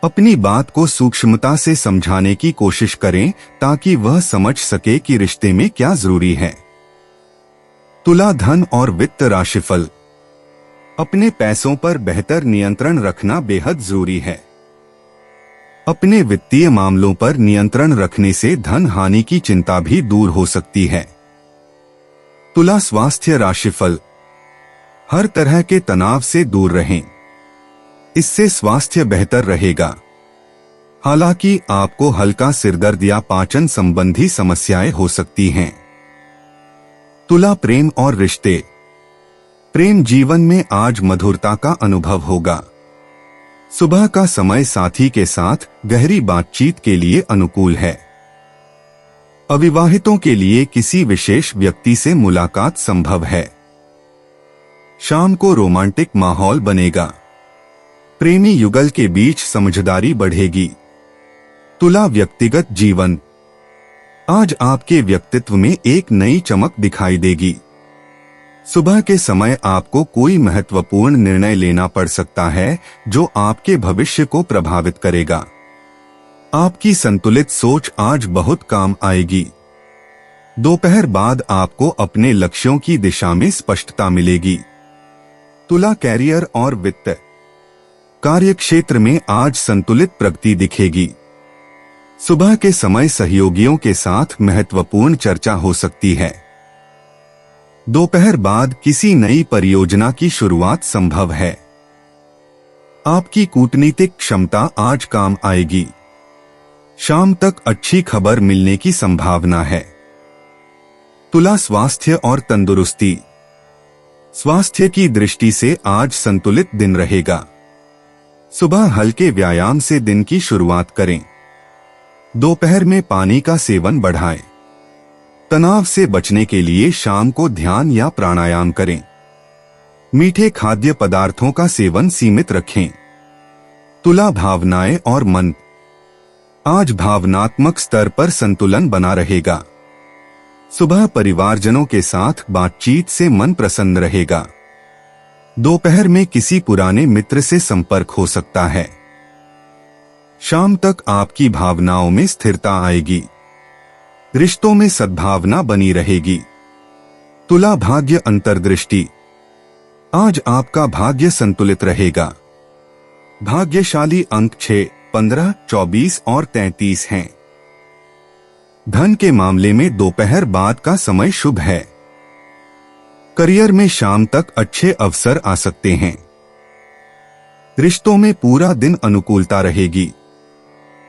अपनी बात को सूक्ष्मता से समझाने की कोशिश करें ताकि वह समझ सके कि रिश्ते में क्या जरूरी है। तुला धन और वित्त राशिफल। अपने पैसों पर बेहतर नियंत्रण रखना बेहद जरूरी है। अपने वित्तीय मामलों पर नियंत्रण रखने से धन हानि की चिंता भी दूर हो सकती है। तुला स्वास्थ्य राशिफल। हर तरह के तनाव से दूर रहें, इससे स्वास्थ्य बेहतर रहेगा। हालांकि आपको हल्का सिरदर्द या पाचन संबंधी समस्याएं हो सकती हैं। तुला प्रेम और रिश्ते। प्रेम जीवन में आज मधुरता का अनुभव होगा। सुबह का समय साथी के साथ गहरी बातचीत के लिए अनुकूल है। अविवाहितों के लिए किसी विशेष व्यक्ति से मुलाकात संभव है। शाम को रोमांटिक माहौल बनेगा। प्रेमी युगल के बीच समझदारी बढ़ेगी। तुला व्यक्तिगत जीवन। आज आपके व्यक्तित्व में एक नई चमक दिखाई देगी। सुबह के समय आपको कोई महत्वपूर्ण निर्णय लेना पड़ सकता है जो आपके भविष्य को प्रभावित करेगा। आपकी संतुलित सोच आज बहुत काम आएगी। दोपहर बाद आपको अपने लक्ष्यों की दिशा में स्पष्टता मिलेगी। तुला कैरियर और वित्त। कार्य क्षेत्र में आज संतुलित प्रगति दिखेगी। सुबह के समय सहयोगियों के साथ महत्वपूर्ण चर्चा हो सकती है। दोपहर बाद किसी नई परियोजना की शुरुआत संभव है। आपकी कूटनीतिक क्षमता आज काम आएगी। शाम तक अच्छी खबर मिलने की संभावना है। तुला स्वास्थ्य और तंदुरुस्ती। स्वास्थ्य की दृष्टि से आज संतुलित दिन रहेगा। सुबह हल्के व्यायाम से दिन की शुरुआत करें। दोपहर में पानी का सेवन बढ़ाएं। तनाव से बचने के लिए शाम को ध्यान या प्राणायाम करें। मीठे खाद्य पदार्थों का सेवन सीमित रखें। तुला भावनाएं और मन। आज भावनात्मक स्तर पर संतुलन बना रहेगा। सुबह परिवारजनों के साथ बातचीत से मन प्रसन्न रहेगा। दोपहर में किसी पुराने मित्र से संपर्क हो सकता है। शाम तक आपकी भावनाओं में स्थिरता आएगी। रिश्तों में सद्भावना बनी रहेगी। तुला भाग्य अंतर्दृष्टि। आज आपका भाग्य संतुलित रहेगा। भाग्यशाली अंक 6। 15, 24 और 33 हैं। धन के मामले में दोपहर बाद का समय शुभ है। करियर में शाम तक अच्छे अवसर आ सकते हैं। रिश्तों में पूरा दिन अनुकूलता रहेगी।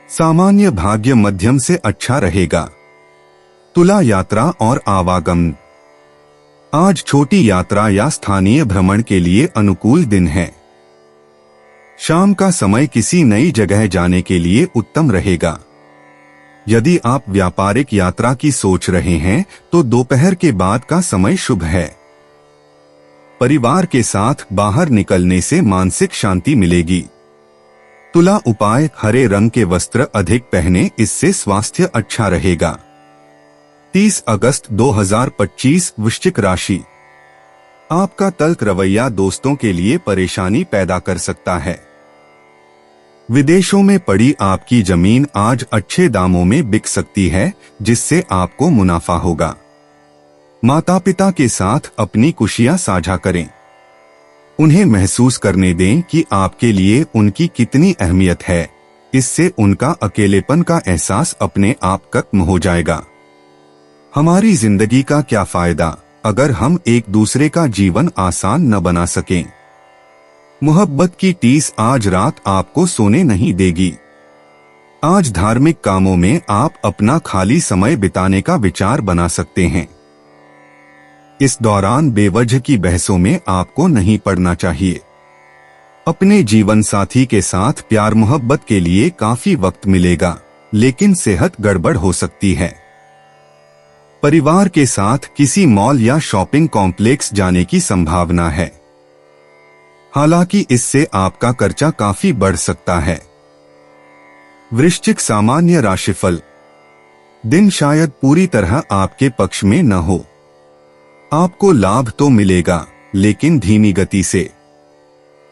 सामान्य भाग्य मध्यम से अच्छा रहेगा। तुला यात्रा और आवागमन। आज छोटी यात्रा या स्थानीय भ्रमण के लिए अनुकूल दिन है। शाम का समय किसी नई जगह जाने के लिए उत्तम रहेगा। यदि आप व्यापारिक यात्रा की सोच रहे हैं तो दोपहर के बाद का समय शुभ है। परिवार के साथ बाहर निकलने से मानसिक शांति मिलेगी। तुला उपाय: हरे रंग के वस्त्र अधिक पहने, इससे स्वास्थ्य अच्छा रहेगा। 30 अगस्त 2025 वृश्चिक राशि। आपका तल्ख रवैया दोस्तों के लिए परेशानी पैदा कर सकता है। विदेशों में पड़ी आपकी जमीन आज अच्छे दामों में बिक सकती है, जिससे आपको मुनाफा होगा। माता पिता के साथ अपनी खुशियां साझा करें। उन्हें महसूस करने दें कि आपके लिए उनकी कितनी अहमियत है। इससे उनका अकेलेपन का एहसास अपने आप खत्म हो जाएगा। हमारी जिंदगी का क्या फायदा अगर हम एक दूसरे का जीवन आसान न बना सकें। मोहब्बत की टीस आज रात आपको सोने नहीं देगी। आज धार्मिक कामों में आप अपना खाली समय बिताने का विचार बना सकते हैं। इस दौरान बेवजह की बहसों में आपको नहीं पड़ना चाहिए। अपने जीवन साथी के साथ प्यार मोहब्बत के लिए काफी वक्त मिलेगा, लेकिन सेहत गड़बड़ हो सकती है। परिवार के साथ किसी मॉल या शॉपिंग कॉम्प्लेक्स जाने की संभावना है। हालांकि इससे आपका खर्चा काफी बढ़ सकता है। वृश्चिक सामान्य राशिफल। दिन शायद पूरी तरह आपके पक्ष में न हो। आपको लाभ तो मिलेगा, लेकिन धीमी गति से।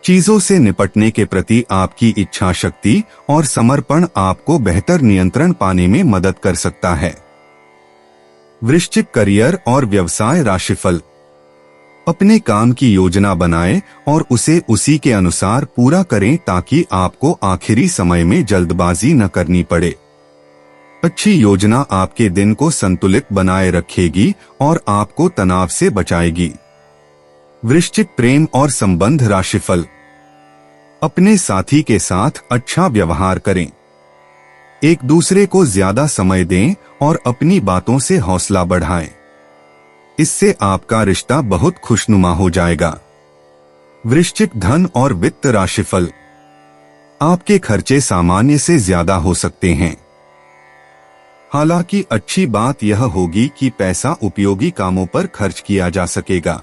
चीजों से निपटने के प्रति आपकी इच्छा शक्ति और समर्पण आपको बेहतर नियंत्रण पाने में मदद कर सकता है। वृश्चिक करियर और व्यवसाय राशिफल। अपने काम की योजना बनाएं और उसे उसी के अनुसार पूरा करें ताकि आपको आखिरी समय में जल्दबाजी न करनी पड़े। अच्छी योजना आपके दिन को संतुलित बनाए रखेगी और आपको तनाव से बचाएगी। वृश्चिक प्रेम और संबंध राशिफल। अपने साथी के साथ अच्छा व्यवहार करें। एक दूसरे को ज्यादा समय दें और अपनी बातों से हौसला बढ़ाएं। इससे आपका रिश्ता बहुत खुशनुमा हो जाएगा। वृश्चिक धन और वित्त राशिफल। आपके खर्चे सामान्य से ज्यादा हो सकते हैं। हालांकि अच्छी बात यह होगी कि पैसा उपयोगी कामों पर खर्च किया जा सकेगा।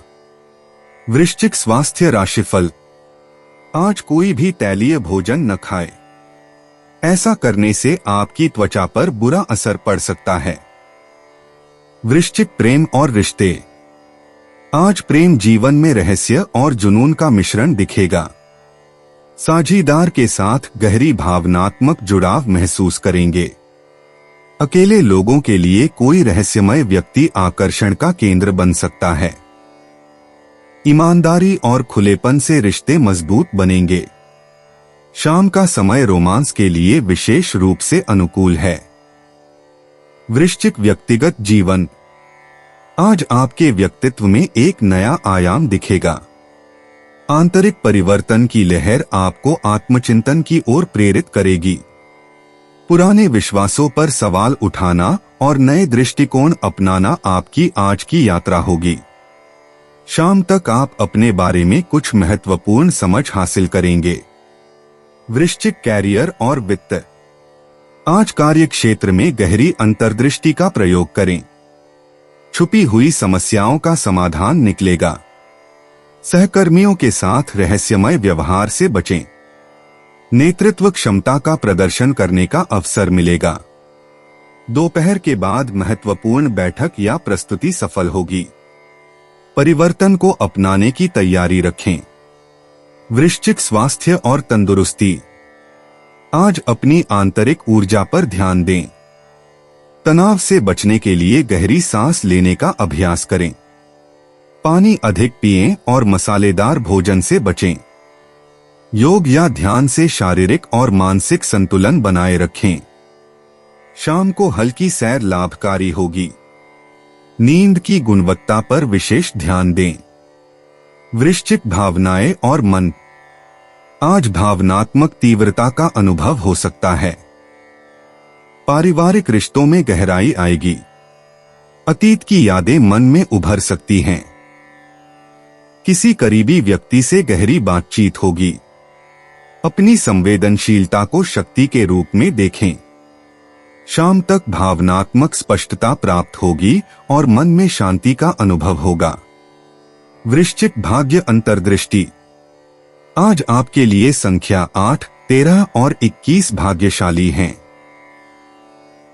वृश्चिक स्वास्थ्य राशिफल। आज कोई भी तैलीय भोजन न खाएं। ऐसा करने से आपकी त्वचा पर बुरा असर पड़ सकता है। वृश्चिक प्रेम और रिश्ते। आज प्रेम जीवन में रहस्य और जुनून का मिश्रण दिखेगा। साझीदार के साथ गहरी भावनात्मक जुड़ाव महसूस करेंगे। अकेले लोगों के लिए कोई रहस्यमय व्यक्ति आकर्षण का केंद्र बन सकता है। ईमानदारी और खुलेपन से रिश्ते मजबूत बनेंगे। शाम का समय रोमांस के लिए विशेष रूप से अनुकूल है। वृश्चिक व्यक्तिगत जीवन। आज आपके व्यक्तित्व में एक नया आयाम दिखेगा। आंतरिक परिवर्तन की लहर आपको आत्मचिंतन की ओर प्रेरित करेगी। पुराने विश्वासों पर सवाल उठाना और नए दृष्टिकोण अपनाना आपकी आज की यात्रा होगी। शाम तक आप अपने बारे में कुछ महत्वपूर्ण समझ हासिल करेंगे। वृश्चिक कैरियर और वित्त। आज कार्य क्षेत्र में गहरी अंतर्दृष्टि का प्रयोग करें। छुपी हुई समस्याओं का समाधान निकलेगा। सहकर्मियों के साथ रहस्यमय व्यवहार से बचें। नेतृत्व क्षमता का प्रदर्शन करने का अवसर मिलेगा। दोपहर के बाद महत्वपूर्ण बैठक या प्रस्तुति सफल होगी। परिवर्तन को अपनाने की तैयारी रखें। वृश्चिक स्वास्थ्य और तंदुरुस्ती। आज अपनी आंतरिक ऊर्जा पर ध्यान दें। तनाव से बचने के लिए गहरी सांस लेने का अभ्यास करें। पानी अधिक पिएं और मसालेदार भोजन से बचें। योग या ध्यान से शारीरिक और मानसिक संतुलन बनाए रखें। शाम को हल्की सैर लाभकारी होगी। नींद की गुणवत्ता पर विशेष ध्यान दें। वृश्चिक, भावनाएं और मन। आज भावनात्मक तीव्रता का अनुभव हो सकता है। पारिवारिक रिश्तों में गहराई आएगी। अतीत की यादें मन में उभर सकती हैं। किसी करीबी व्यक्ति से गहरी बातचीत होगी। अपनी संवेदनशीलता को शक्ति के रूप में देखें। शाम तक भावनात्मक स्पष्टता प्राप्त होगी और मन में शांति का अनुभव होगा। वृश्चिक, भाग्य अंतर्दृष्टि। आज आपके लिए संख्या 8, 13 और 21 भाग्यशाली हैं।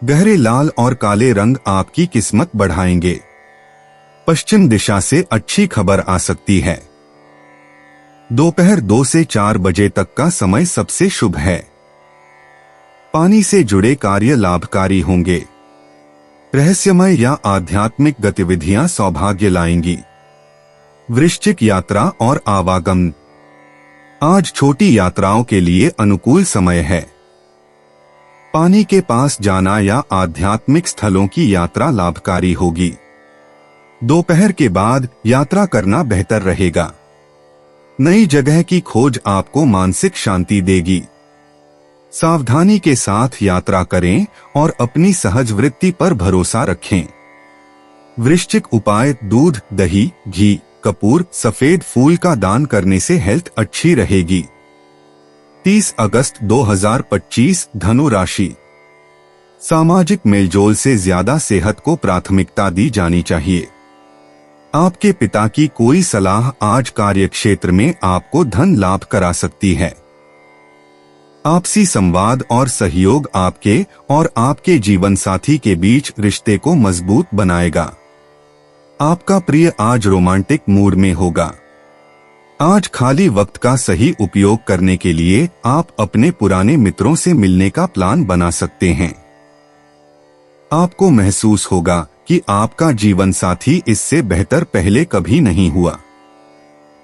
गहरे लाल और काले रंग आपकी किस्मत बढ़ाएंगे। पश्चिम दिशा से अच्छी खबर आ सकती है। दोपहर 2 से 4 बजे तक का समय सबसे शुभ है। पानी से जुड़े कार्य लाभकारी होंगे। रहस्यमय या आध्यात्मिक गतिविधियां सौभाग्य लाएंगी। वृश्चिक, यात्रा और आवागमन। आज छोटी यात्राओं के लिए अनुकूल समय है। पानी के पास जाना या आध्यात्मिक स्थलों की यात्रा लाभकारी होगी। दोपहर के बाद यात्रा करना बेहतर रहेगा। नई जगह की खोज आपको मानसिक शांति देगी। सावधानी के साथ यात्रा करें और अपनी सहज वृत्ति पर भरोसा रखें। वृश्चिक, उपाय: दूध, दही, घी, कपूर, सफेद फूल का दान करने से हेल्थ अच्छी रहेगी। 30 अगस्त 2025, धनु राशि। सामाजिक मेलजोल से ज्यादा सेहत को प्राथमिकता दी जानी चाहिए। आपके पिता की कोई सलाह आज कार्यक्षेत्र में आपको धन लाभ करा सकती है। आपसी संवाद और सहयोग आपके और आपके जीवन साथी के बीच रिश्ते को मजबूत बनाएगा। आपका प्रिय आज रोमांटिक मूड में होगा। आज खाली वक्त का सही उपयोग करने के लिए आप अपने पुराने मित्रों से मिलने का प्लान बना सकते हैं। आपको महसूस होगा कि आपका जीवन साथी इससे बेहतर पहले कभी नहीं हुआ।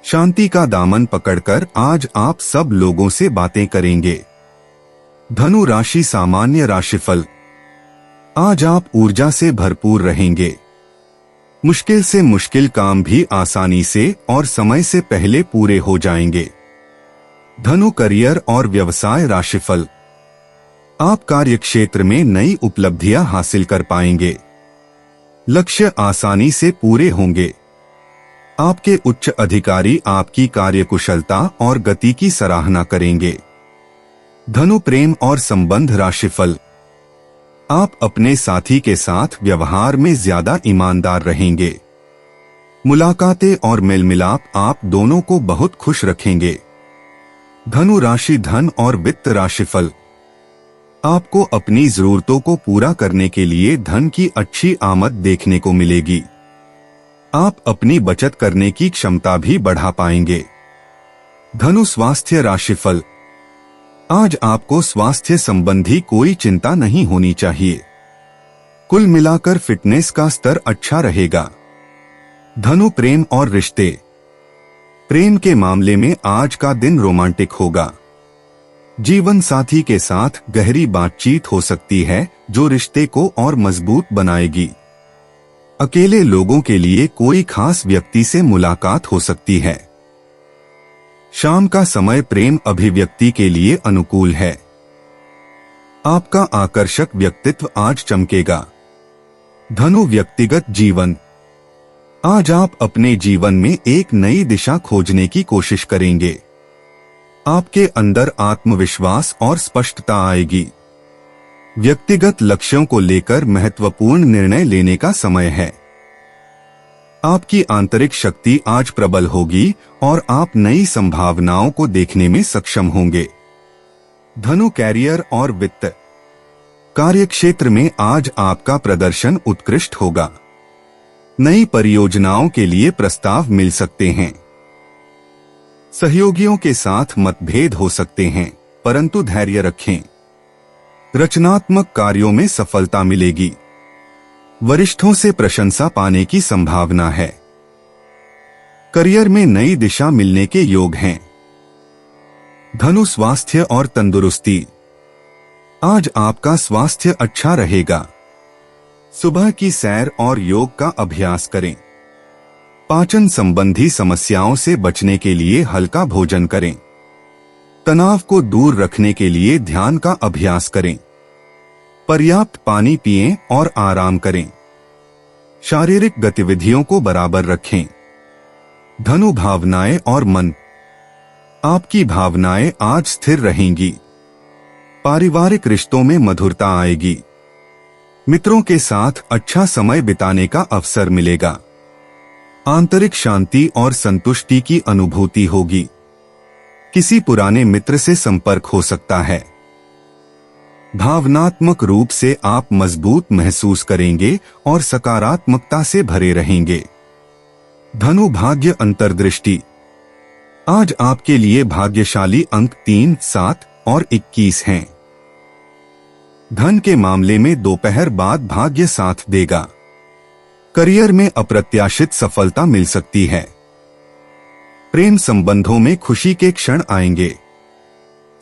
शांति का दामन पकड़कर आज आप सब लोगों से बातें करेंगे। धनु राशि, सामान्य राशिफल। आज आप ऊर्जा से भरपूर रहेंगे। मुश्किल से मुश्किल काम भी आसानी से और समय से पहले पूरे हो जाएंगे। धनु, करियर और व्यवसाय राशिफल। आप कार्यक्षेत्र में नई उपलब्धियां हासिल कर पाएंगे। लक्ष्य आसानी से पूरे होंगे। आपके उच्च अधिकारी आपकी कार्यकुशलता और गति की सराहना करेंगे। धनु, प्रेम और संबंध राशिफल। आप अपने साथी के साथ व्यवहार में ज्यादा ईमानदार रहेंगे। मुलाकातें और मेल मिलाप आप दोनों को बहुत खुश रखेंगे। धनु राशि, धन और वित्त राशिफल। आपको अपनी जरूरतों को पूरा करने के लिए धन की अच्छी आमद देखने को मिलेगी। आप अपनी बचत करने की क्षमता भी बढ़ा पाएंगे। धनु, स्वास्थ्य राशिफल। आज आपको स्वास्थ्य संबंधी कोई चिंता नहीं होनी चाहिए। कुल मिलाकर फिटनेस का स्तर अच्छा रहेगा। धनु, प्रेम और रिश्ते। प्रेम के मामले में आज का दिन रोमांटिक होगा। जीवन साथी के साथ गहरी बातचीत हो सकती है जो रिश्ते को और मजबूत बनाएगी। अकेले लोगों के लिए कोई खास व्यक्ति से मुलाकात हो सकती है। शाम का समय प्रेम अभिव्यक्ति के लिए अनुकूल है। आपका आकर्षक व्यक्तित्व आज चमकेगा। धनु, व्यक्तिगत जीवन। आज आप अपने जीवन में एक नई दिशा खोजने की कोशिश करेंगे। आपके अंदर आत्मविश्वास और स्पष्टता आएगी। व्यक्तिगत लक्ष्यों को लेकर महत्वपूर्ण निर्णय लेने का समय है। आपकी आंतरिक शक्ति आज प्रबल होगी और आप नई संभावनाओं को देखने में सक्षम होंगे। धनु, कैरियर और वित्त। कार्यक्षेत्र में आज आपका प्रदर्शन उत्कृष्ट होगा। नई परियोजनाओं के लिए प्रस्ताव मिल सकते हैं। सहयोगियों के साथ मतभेद हो सकते हैं, परंतु धैर्य रखें। रचनात्मक कार्यों में सफलता मिलेगी। वरिष्ठों से प्रशंसा पाने की संभावना है। करियर में नई दिशा मिलने के योग हैं। धनु स्वास्थ्य और तंदुरुस्ती। आज आपका स्वास्थ्य अच्छा रहेगा। सुबह की सैर और योग का अभ्यास करें। पाचन संबंधी समस्याओं से बचने के लिए हल्का भोजन करें। तनाव को दूर रखने के लिए ध्यान का अभ्यास करें। पर्याप्त पानी पिएं और आराम करें। शारीरिक गतिविधियों को बराबर रखें। धनु भावनाएं और मन। आपकी भावनाएं आज स्थिर रहेंगी। पारिवारिक रिश्तों में मधुरता आएगी। मित्रों के साथ अच्छा समय बिताने का अवसर मिलेगा। आंतरिक शांति और संतुष्टि की अनुभूति होगी। किसी पुराने मित्र से संपर्क हो सकता है। भावनात्मक रूप से आप मजबूत महसूस करेंगे और सकारात्मकता से भरे रहेंगे। धनु भाग्य अंतर्दृष्टि। आज आपके लिए भाग्यशाली अंक 3, 7 और 21 हैं। धन के मामले में दोपहर बाद भाग्य साथ देगा। करियर में अप्रत्याशित सफलता मिल सकती है। प्रेम संबंधों में खुशी के क्षण आएंगे।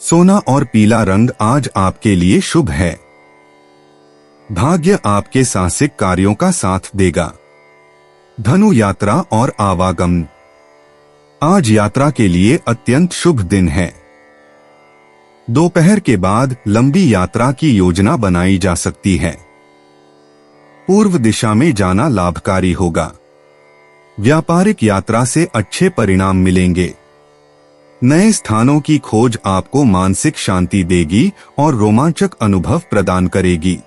सोना और पीला रंग आज आपके लिए शुभ है। भाग्य आपके साहसिक कार्यों का साथ देगा। धनु यात्रा और आवागमन। आज यात्रा के लिए अत्यंत शुभ दिन है। दोपहर के बाद लंबी यात्रा की योजना बनाई जा सकती है। पूर्व दिशा में जाना लाभकारी होगा। व्यापारिक यात्रा से अच्छे परिणाम मिलेंगे। नए स्थानों की खोज आपको मानसिक शांति देगी और रोमांचक अनुभव प्रदान करेगी।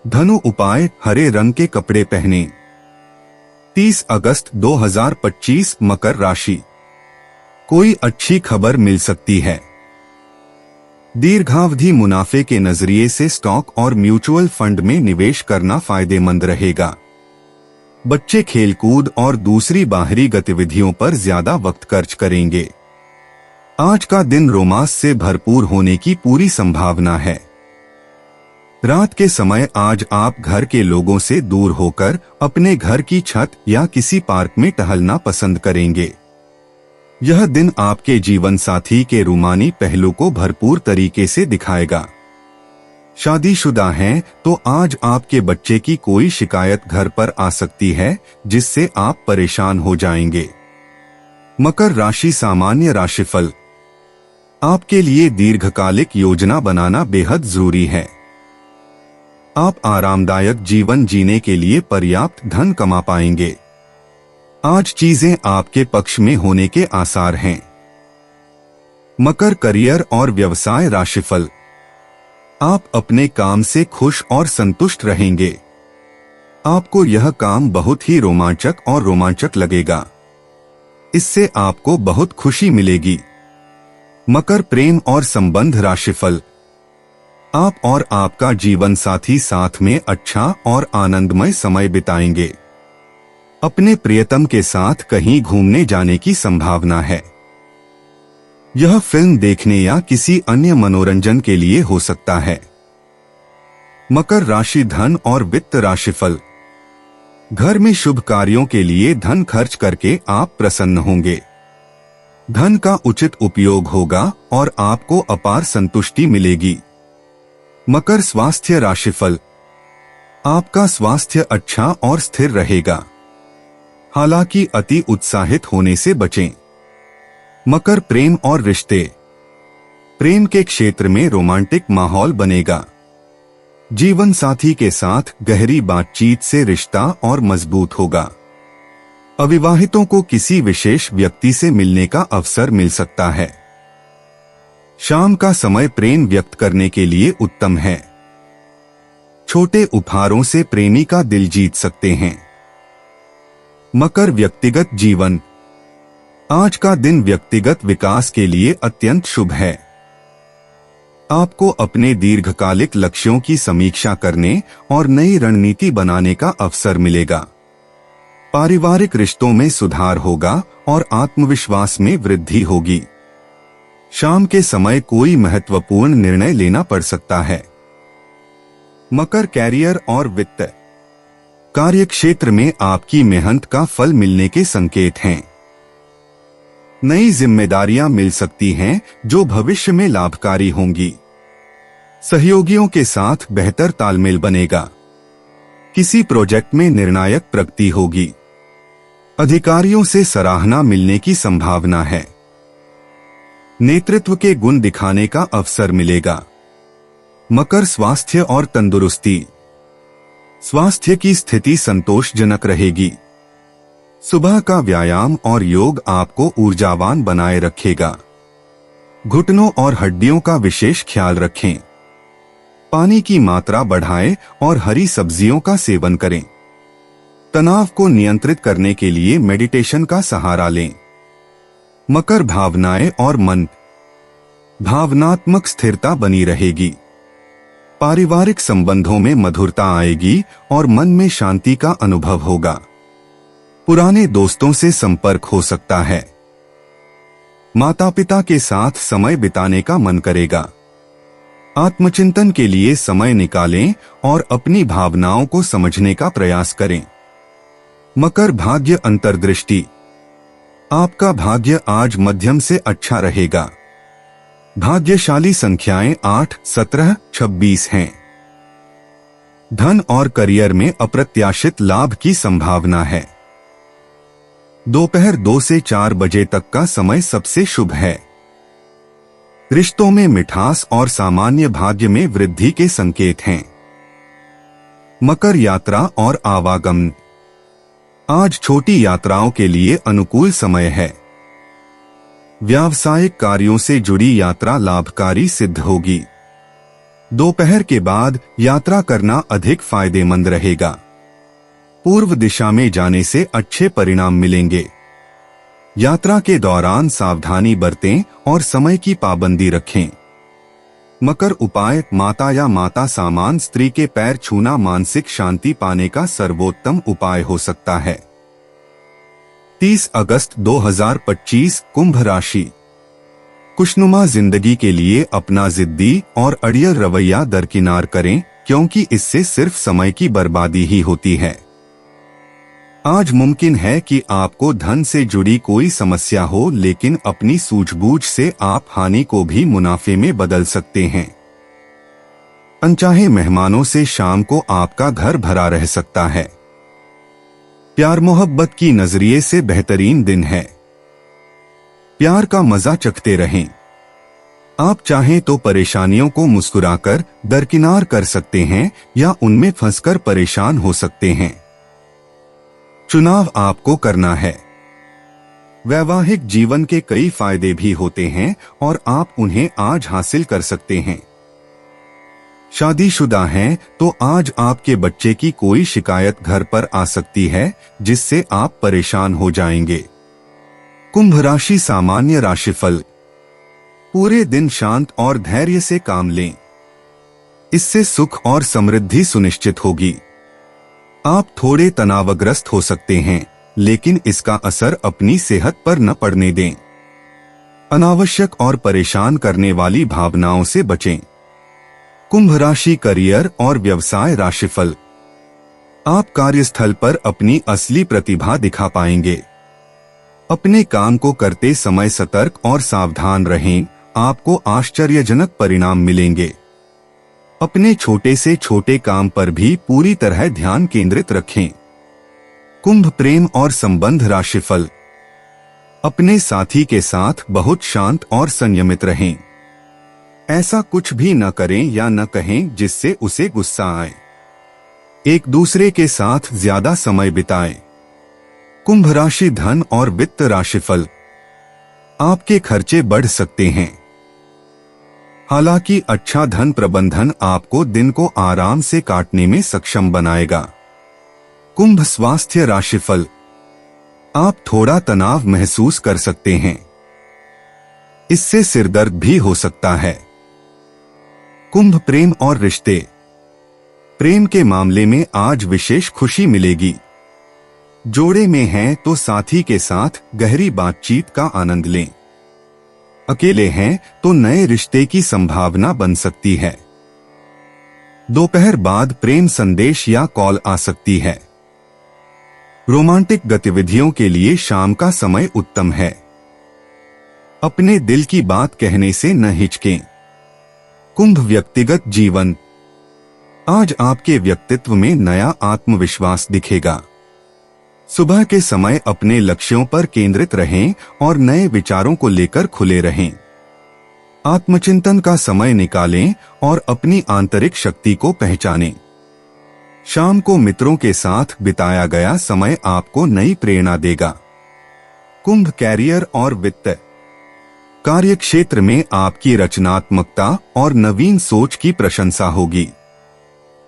धनु उपाय, हरे रंग के कपड़े पहनें। 30 अगस्त 2025 मकर राशि। कोई अच्छी खबर मिल सकती है। दीर्घावधि मुनाफे के नजरिए से स्टॉक और म्यूचुअल फंड में निवेश करना फायदेमंद रहेगा। बच्चे खेलकूद और दूसरी बाहरी गतिविधियों पर ज्यादा वक्त खर्च करेंगे। आज का दिन रोमांस से भरपूर होने की पूरी संभावना है। रात के समय आज आप घर के लोगों से दूर होकर अपने घर की छत या किसी पार्क में टहलना पसंद करेंगे। यह दिन आपके जीवन साथी के रूमानी पहलू को भरपूर तरीके से दिखाएगा। शादीशुदा हैं तो आज आपके बच्चे की कोई शिकायत घर पर आ सकती है जिससे आप परेशान हो जाएंगे। मकर राशि सामान्य राशिफल। आपके लिए दीर्घकालिक योजना बनाना बेहद जरूरी है। आप आरामदायक जीवन जीने के लिए पर्याप्त धन कमा पाएंगे। आज चीजें आपके पक्ष में होने के आसार हैं। मकर करियर और व्यवसाय राशिफल। आप अपने काम से खुश और संतुष्ट रहेंगे। आपको यह काम बहुत ही रोमांचक लगेगा। इससे आपको बहुत खुशी मिलेगी। मकर प्रेम और संबंध राशिफल। आप और आपका जीवन साथी साथ में अच्छा और आनंदमय समय बिताएंगे। अपने प्रियतम के साथ कहीं घूमने जाने की संभावना है। यह फिल्म देखने या किसी अन्य मनोरंजन के लिए हो सकता है। मकर राशि धन और वित्त राशिफल। घर में शुभ कार्यों के लिए धन खर्च करके आप प्रसन्न होंगे। धन का उचित उपयोग होगा और आपको अपार संतुष्टि मिलेगी। मकर स्वास्थ्य राशिफल। आपका स्वास्थ्य अच्छा और स्थिर रहेगा। हालांकि अति उत्साहित होने से बचें। मकर प्रेम और रिश्ते। प्रेम के क्षेत्र में रोमांटिक माहौल बनेगा। जीवन साथी के साथ गहरी बातचीत से रिश्ता और मजबूत होगा। अविवाहितों को किसी विशेष व्यक्ति से मिलने का अवसर मिल सकता है। शाम का समय प्रेम व्यक्त करने के लिए उत्तम है। छोटे उपहारों से प्रेमी का दिल जीत सकते हैं। मकर व्यक्तिगत जीवन। आज का दिन व्यक्तिगत विकास के लिए अत्यंत शुभ है। आपको अपने दीर्घकालिक लक्ष्यों की समीक्षा करने और नई रणनीति बनाने का अवसर मिलेगा। पारिवारिक रिश्तों में सुधार होगा और आत्मविश्वास में वृद्धि होगी। शाम के समय कोई महत्वपूर्ण निर्णय लेना पड़ सकता है। मकर कैरियर और वित्त। कार्यक्षेत्र में आपकी मेहनत का फल मिलने के संकेत हैं। नई जिम्मेदारियां मिल सकती हैं जो भविष्य में लाभकारी होंगी। सहयोगियों के साथ बेहतर तालमेल बनेगा। किसी प्रोजेक्ट में निर्णायक प्रगति होगी। अधिकारियों से सराहना मिलने की संभावना है। नेतृत्व के गुण दिखाने का अवसर मिलेगा। मकर स्वास्थ्य और तंदुरुस्ती। स्वास्थ्य की स्थिति संतोषजनक रहेगी। सुबह का व्यायाम और योग आपको ऊर्जावान बनाए रखेगा। घुटनों और हड्डियों का विशेष ख्याल रखें। पानी की मात्रा बढ़ाएं और हरी सब्जियों का सेवन करें। तनाव को नियंत्रित करने के लिए मेडिटेशन का सहारा लें। मकर भावनाएं और मन। भावनात्मक स्थिरता बनी रहेगी। पारिवारिक संबंधों में मधुरता आएगी और मन में शांति का अनुभव होगा। पुराने दोस्तों से संपर्क हो सकता है। माता पिता के साथ समय बिताने का मन करेगा। आत्मचिंतन के लिए समय निकालें और अपनी भावनाओं को समझने का प्रयास करें। मकर भाग्य अंतर्दृष्टि। आपका भाग्य आज मध्यम से अच्छा रहेगा। भाग्यशाली संख्याएं 8, 17, 26 हैं। धन और करियर में अप्रत्याशित लाभ की संभावना है। दोपहर 2 से 4 बजे तक का समय सबसे शुभ है। रिश्तों में मिठास और सामान्य भाग्य में वृद्धि के संकेत हैं। मकर यात्रा और आवागमन। आज छोटी यात्राओं के लिए अनुकूल समय है। व्यावसायिक कार्यों से जुड़ी यात्रा लाभकारी सिद्ध होगी। दोपहर के बाद यात्रा करना अधिक फायदेमंद रहेगा। पूर्व दिशा में जाने से अच्छे परिणाम मिलेंगे। यात्रा के दौरान सावधानी बरतें और समय की पाबंदी रखें। मकर उपाय। माता या माता सामान स्त्री के पैर छूना मानसिक शांति पाने का सर्वोत्तम उपाय हो सकता है। 30 अगस्त 2025 कुंभ राशि। खुशनुमा जिंदगी के लिए अपना जिद्दी और अड़ियल रवैया दरकिनार करें, क्योंकि इससे सिर्फ समय की बर्बादी ही होती है। आज मुमकिन है कि आपको धन से जुड़ी कोई समस्या हो, लेकिन अपनी सूझबूझ से आप हानि को भी मुनाफे में बदल सकते हैं। अनचाहे मेहमानों से शाम को आपका घर भरा रह सकता है। प्यार मोहब्बत की नजरिए से बेहतरीन दिन है। प्यार का मजा चखते रहें। आप चाहें तो परेशानियों को मुस्कुराकर दरकिनार कर सकते हैं या उनमें फंसकर परेशान हो सकते हैं। चुनाव आपको करना है। वैवाहिक जीवन के कई फायदे भी होते हैं और आप उन्हें आज हासिल कर सकते हैं। शादीशुदा हैं तो आज आपके बच्चे की कोई शिकायत घर पर आ सकती है, जिससे आप परेशान हो जाएंगे। कुंभ राशि सामान्य राशिफल। पूरे दिन शांत और धैर्य से काम लें। इससे सुख और समृद्धि सुनिश्चित होगी। आप थोड़े तनावग्रस्त हो सकते हैं, लेकिन इसका असर अपनी सेहत पर न पड़ने दें। अनावश्यक और परेशान करने वाली भावनाओं से बचें। कुंभ राशि करियर और व्यवसाय राशिफल। आप कार्यस्थल पर अपनी असली प्रतिभा दिखा पाएंगे। अपने काम को करते समय सतर्क और सावधान रहें, आपको आश्चर्यजनक परिणाम मिलेंगे। अपने छोटे से छोटे काम पर भी पूरी तरह ध्यान केंद्रित रखें। कुंभ प्रेम और संबंध राशिफल। अपने साथी के साथ बहुत शांत और संयमित रहें। ऐसा कुछ भी न करें या न कहें जिससे उसे गुस्सा आए। एक दूसरे के साथ ज्यादा समय बिताएं। कुंभ राशि धन और वित्त राशिफल। आपके खर्चे बढ़ सकते हैं, हालांकि अच्छा धन प्रबंधन आपको दिन को आराम से काटने में सक्षम बनाएगा। कुंभ स्वास्थ्य राशिफल। आप थोड़ा तनाव महसूस कर सकते हैं, इससे सिरदर्द भी हो सकता है। कुंभ प्रेम और रिश्ते। प्रेम के मामले में आज विशेष खुशी मिलेगी। जोड़े में हैं तो साथी के साथ गहरी बातचीत का आनंद लें। अकेले हैं तो नए रिश्ते की संभावना बन सकती है। दोपहर बाद प्रेम संदेश या कॉल आ सकती है। रोमांटिक गतिविधियों के लिए शाम का समय उत्तम है। अपने दिल की बात कहने से न हिचकें। कुंभ व्यक्तिगत जीवन। आज आपके व्यक्तित्व में नया आत्मविश्वास दिखेगा। सुबह के समय अपने लक्ष्यों पर केंद्रित रहें और नए विचारों को लेकर खुले रहें। आत्मचिंतन का समय निकालें और अपनी आंतरिक शक्ति को पहचानें। शाम को मित्रों के साथ बिताया गया समय आपको नई प्रेरणा देगा। कुंभ कैरियर और वित्त। कार्य क्षेत्र में आपकी रचनात्मकता और नवीन सोच की प्रशंसा होगी।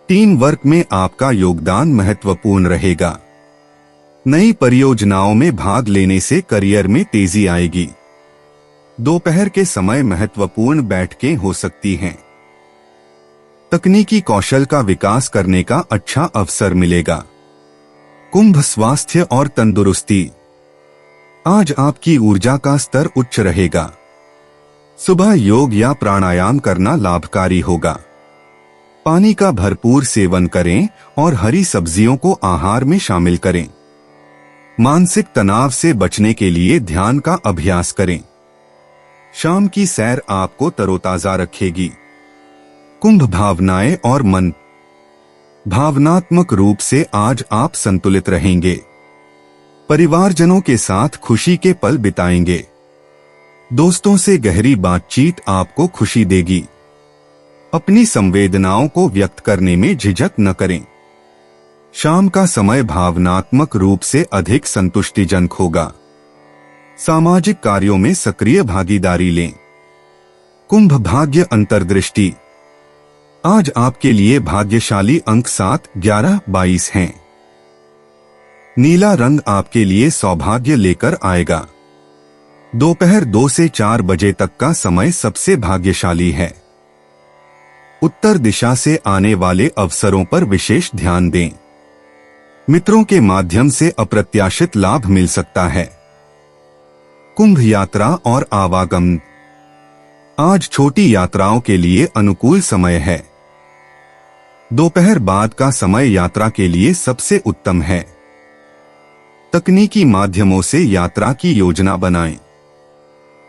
टीम वर्क में आपका योगदान महत्वपूर्ण रहेगा। नई परियोजनाओं में भाग लेने से करियर में तेजी आएगी। दोपहर के समय महत्वपूर्ण बैठकें हो सकती हैं। तकनीकी कौशल का विकास करने का अच्छा अवसर मिलेगा। कुंभ स्वास्थ्य और तंदुरुस्ती। आज आपकी ऊर्जा का स्तर उच्च रहेगा। सुबह योग या प्राणायाम करना लाभकारी होगा। पानी का भरपूर सेवन करें और हरी सब्जियों को आहार में शामिल करें। मानसिक तनाव से बचने के लिए ध्यान का अभ्यास करें। शाम की सैर आपको तरोताजा रखेगी। कुंभ भावनाएं और मन। भावनात्मक रूप से आज आप संतुलित रहेंगे। परिवारजनों के साथ खुशी के पल बिताएंगे। दोस्तों से गहरी बातचीत आपको खुशी देगी। अपनी संवेदनाओं को व्यक्त करने में झिझक न करें। शाम का समय भावनात्मक रूप से अधिक संतुष्टिजनक होगा। सामाजिक कार्यों में सक्रिय भागीदारी लें। कुंभ भाग्य अंतर्दृष्टि। आज आपके लिए भाग्यशाली अंक 7, 11, 22 हैं। नीला रंग आपके लिए सौभाग्य लेकर आएगा। दोपहर 2 से 4 बजे तक का समय सबसे भाग्यशाली है। उत्तर दिशा से आने वाले अवसरों पर विशेष ध्यान दें। मित्रों के माध्यम से अप्रत्याशित लाभ मिल सकता है। कुंभ यात्रा और आवागमन। आज छोटी यात्राओं के लिए अनुकूल समय है। दोपहर बाद का समय यात्रा के लिए सबसे उत्तम है। तकनीकी माध्यमों से यात्रा की योजना बनाएं।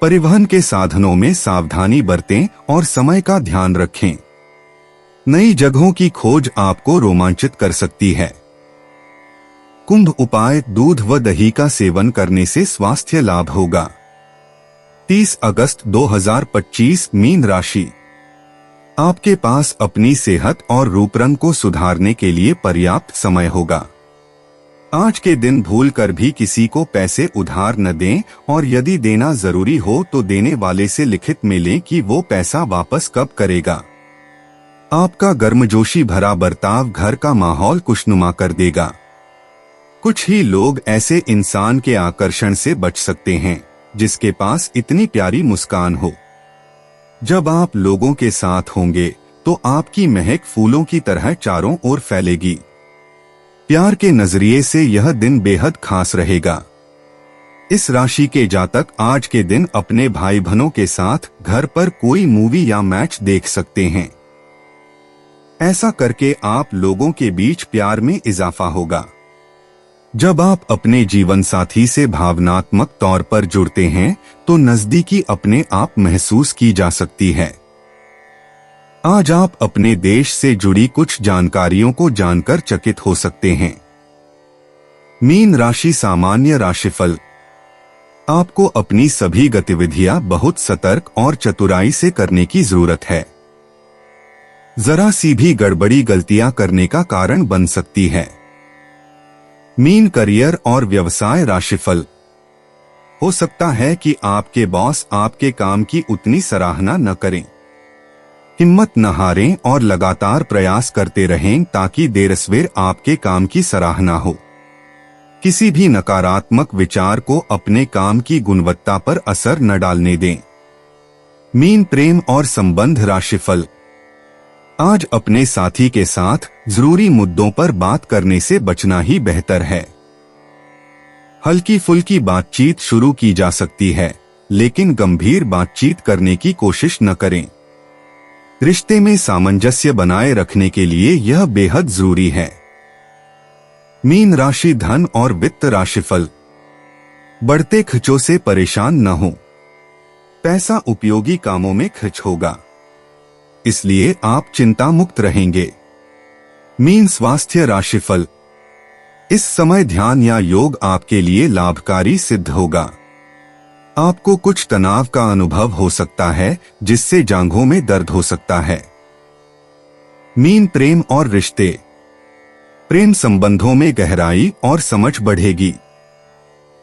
परिवहन के साधनों में सावधानी बरतें और समय का ध्यान रखें। नई जगहों की खोज आपको रोमांचित कर सकती है। कुंभ उपाय। दूध व दही का सेवन करने से स्वास्थ्य लाभ होगा। 30 अगस्त 2025 मीन राशि। आपके पास अपनी सेहत और रूप रंग को सुधारने के लिए पर्याप्त समय होगा। आज के दिन भूलकर भी किसी को पैसे उधार न दें और यदि देना जरूरी हो तो देने वाले से लिखित में लें कि वो पैसा वापस कब करेगा। आपका गर्मजोशी भरा बर्ताव घर का माहौल खुशनुमा कर देगा। कुछ ही लोग ऐसे इंसान के आकर्षण से बच सकते हैं जिसके पास इतनी प्यारी मुस्कान हो। जब आप लोगों के साथ होंगे तो आपकी महक फूलों की तरह चारों ओर फैलेगी। प्यार के नजरिए से यह दिन बेहद खास रहेगा। इस राशि के जातक आज के दिन अपने भाई बहनों के साथ घर पर कोई मूवी या मैच देख सकते हैं। ऐसा करके आप लोगों के बीच प्यार में इजाफा होगा। जब आप अपने जीवन साथी से भावनात्मक तौर पर जुड़ते हैं तो नजदीकी अपने आप महसूस की जा सकती है। आज आप अपने देश से जुड़ी कुछ जानकारियों को जानकर चकित हो सकते हैं। मीन राशि सामान्य राशिफल। आपको अपनी सभी गतिविधियां बहुत सतर्क और चतुराई से करने की जरूरत है। जरा सी भी गड़बड़ी गलतियां करने का कारण बन सकती है। मीन करियर और व्यवसाय राशिफल। हो सकता है कि आपके बॉस आपके काम की उतनी सराहना न करें। हिम्मत न हारें और लगातार प्रयास करते रहें ताकि देर सवेर आपके काम की सराहना हो। किसी भी नकारात्मक विचार को अपने काम की गुणवत्ता पर असर न डालने दें। मीन प्रेम और संबंध राशिफल। आज अपने साथी के साथ जरूरी मुद्दों पर बात करने से बचना ही बेहतर है। हल्की फुल्की बातचीत शुरू की जा सकती है, लेकिन गंभीर बातचीत करने की कोशिश न करें। रिश्ते में सामंजस्य बनाए रखने के लिए यह बेहद जरूरी है। मीन राशि धन और वित्त राशिफल। बढ़ते खर्चों से परेशान न हो। पैसा उपयोगी कामों में खर्च होगा, इसलिए आप चिंता मुक्त रहेंगे। मीन स्वास्थ्य राशिफल। इस समय ध्यान या योग आपके लिए लाभकारी सिद्ध होगा। आपको कुछ तनाव का अनुभव हो सकता है, जिससे जांघों में दर्द हो सकता है। मीन प्रेम और रिश्ते। प्रेम संबंधों में गहराई और समझ बढ़ेगी।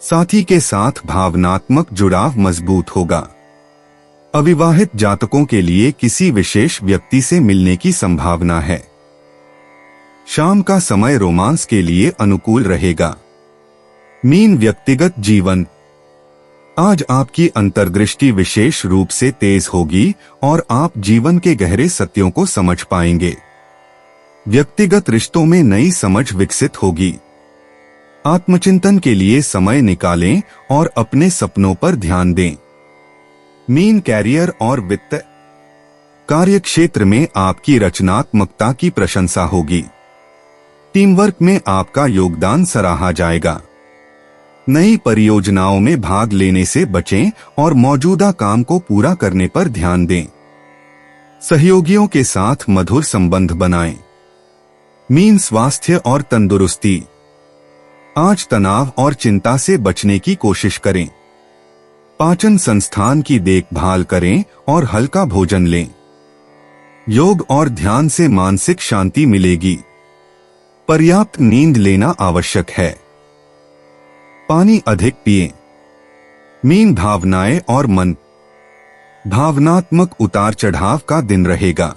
साथी के साथ भावनात्मक जुड़ाव मजबूत होगा। अविवाहित जातकों के लिए किसी विशेष व्यक्ति से मिलने की संभावना है। शाम का समय रोमांस के लिए अनुकूल रहेगा। मीन व्यक्तिगत जीवन। आज आपकी अंतर्दृष्टि विशेष रूप से तेज होगी और आप जीवन के गहरे सत्यों को समझ पाएंगे। व्यक्तिगत रिश्तों में नई समझ विकसित होगी। आत्मचिंतन के लिए समय निकालें और अपने सपनों पर ध्यान दें। मीन कैरियर और वित्त। कार्य क्षेत्र में आपकी रचनात्मकता की प्रशंसा होगी। टीम वर्क में आपका योगदान सराहा जाएगा। नई परियोजनाओं में भाग लेने से बचें और मौजूदा काम को पूरा करने पर ध्यान दें। सहयोगियों के साथ मधुर संबंध बनाएं। मीन स्वास्थ्य और तंदुरुस्ती। आज तनाव और चिंता से बचने की कोशिश करें। पाचन संस्थान की देखभाल करें और हल्का भोजन लें। योग और ध्यान से मानसिक शांति मिलेगी। पर्याप्त नींद लेना आवश्यक है। पानी अधिक पिएं। मीन भावनाएं और मन। भावनात्मक उतार चढ़ाव का दिन रहेगा।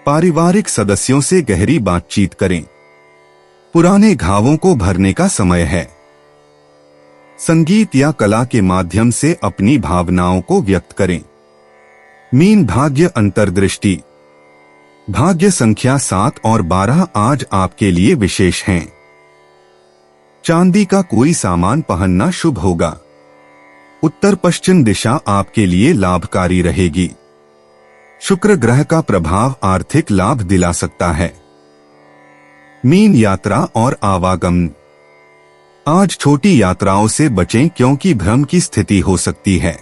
पारिवारिक सदस्यों से गहरी बातचीत करें। पुराने घावों को भरने का समय है। संगीत या कला के माध्यम से अपनी भावनाओं को व्यक्त करें। मीन भाग्य अंतर्दृष्टि। भाग्य संख्या 7 और 12 आज आपके लिए विशेष हैं। चांदी का कोई सामान पहनना शुभ होगा। उत्तर पश्चिम दिशा आपके लिए लाभकारी रहेगी। शुक्र ग्रह का प्रभाव आर्थिक लाभ दिला सकता है। मीन यात्रा और आवागमन। आज छोटी यात्राओं से बचें क्योंकि भ्रम की स्थिति हो सकती है।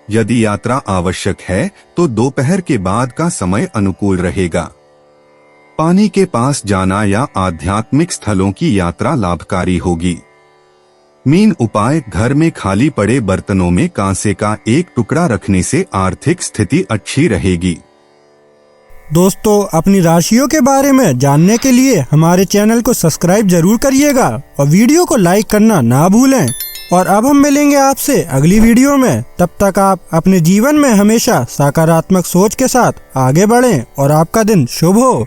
यदि यात्रा आवश्यक है तो दोपहर के बाद का समय अनुकूल रहेगा। पानी के पास जाना या आध्यात्मिक स्थलों की यात्रा लाभकारी होगी। मीन उपाय। घर में खाली पड़े बर्तनों में कांसे का एक टुकड़ा रखने से आर्थिक स्थिति अच्छी रहेगी। दोस्तों, अपनी राशियों के बारे में जानने के लिए हमारे चैनल को सब्सक्राइब जरूर करिएगा और वीडियो को लाइक करना ना भूलें। और अब हम मिलेंगे आपसे अगली वीडियो में। तब तक आप अपने जीवन में हमेशा सकारात्मक सोच के साथ आगे बढ़ें और आपका दिन शुभ हो।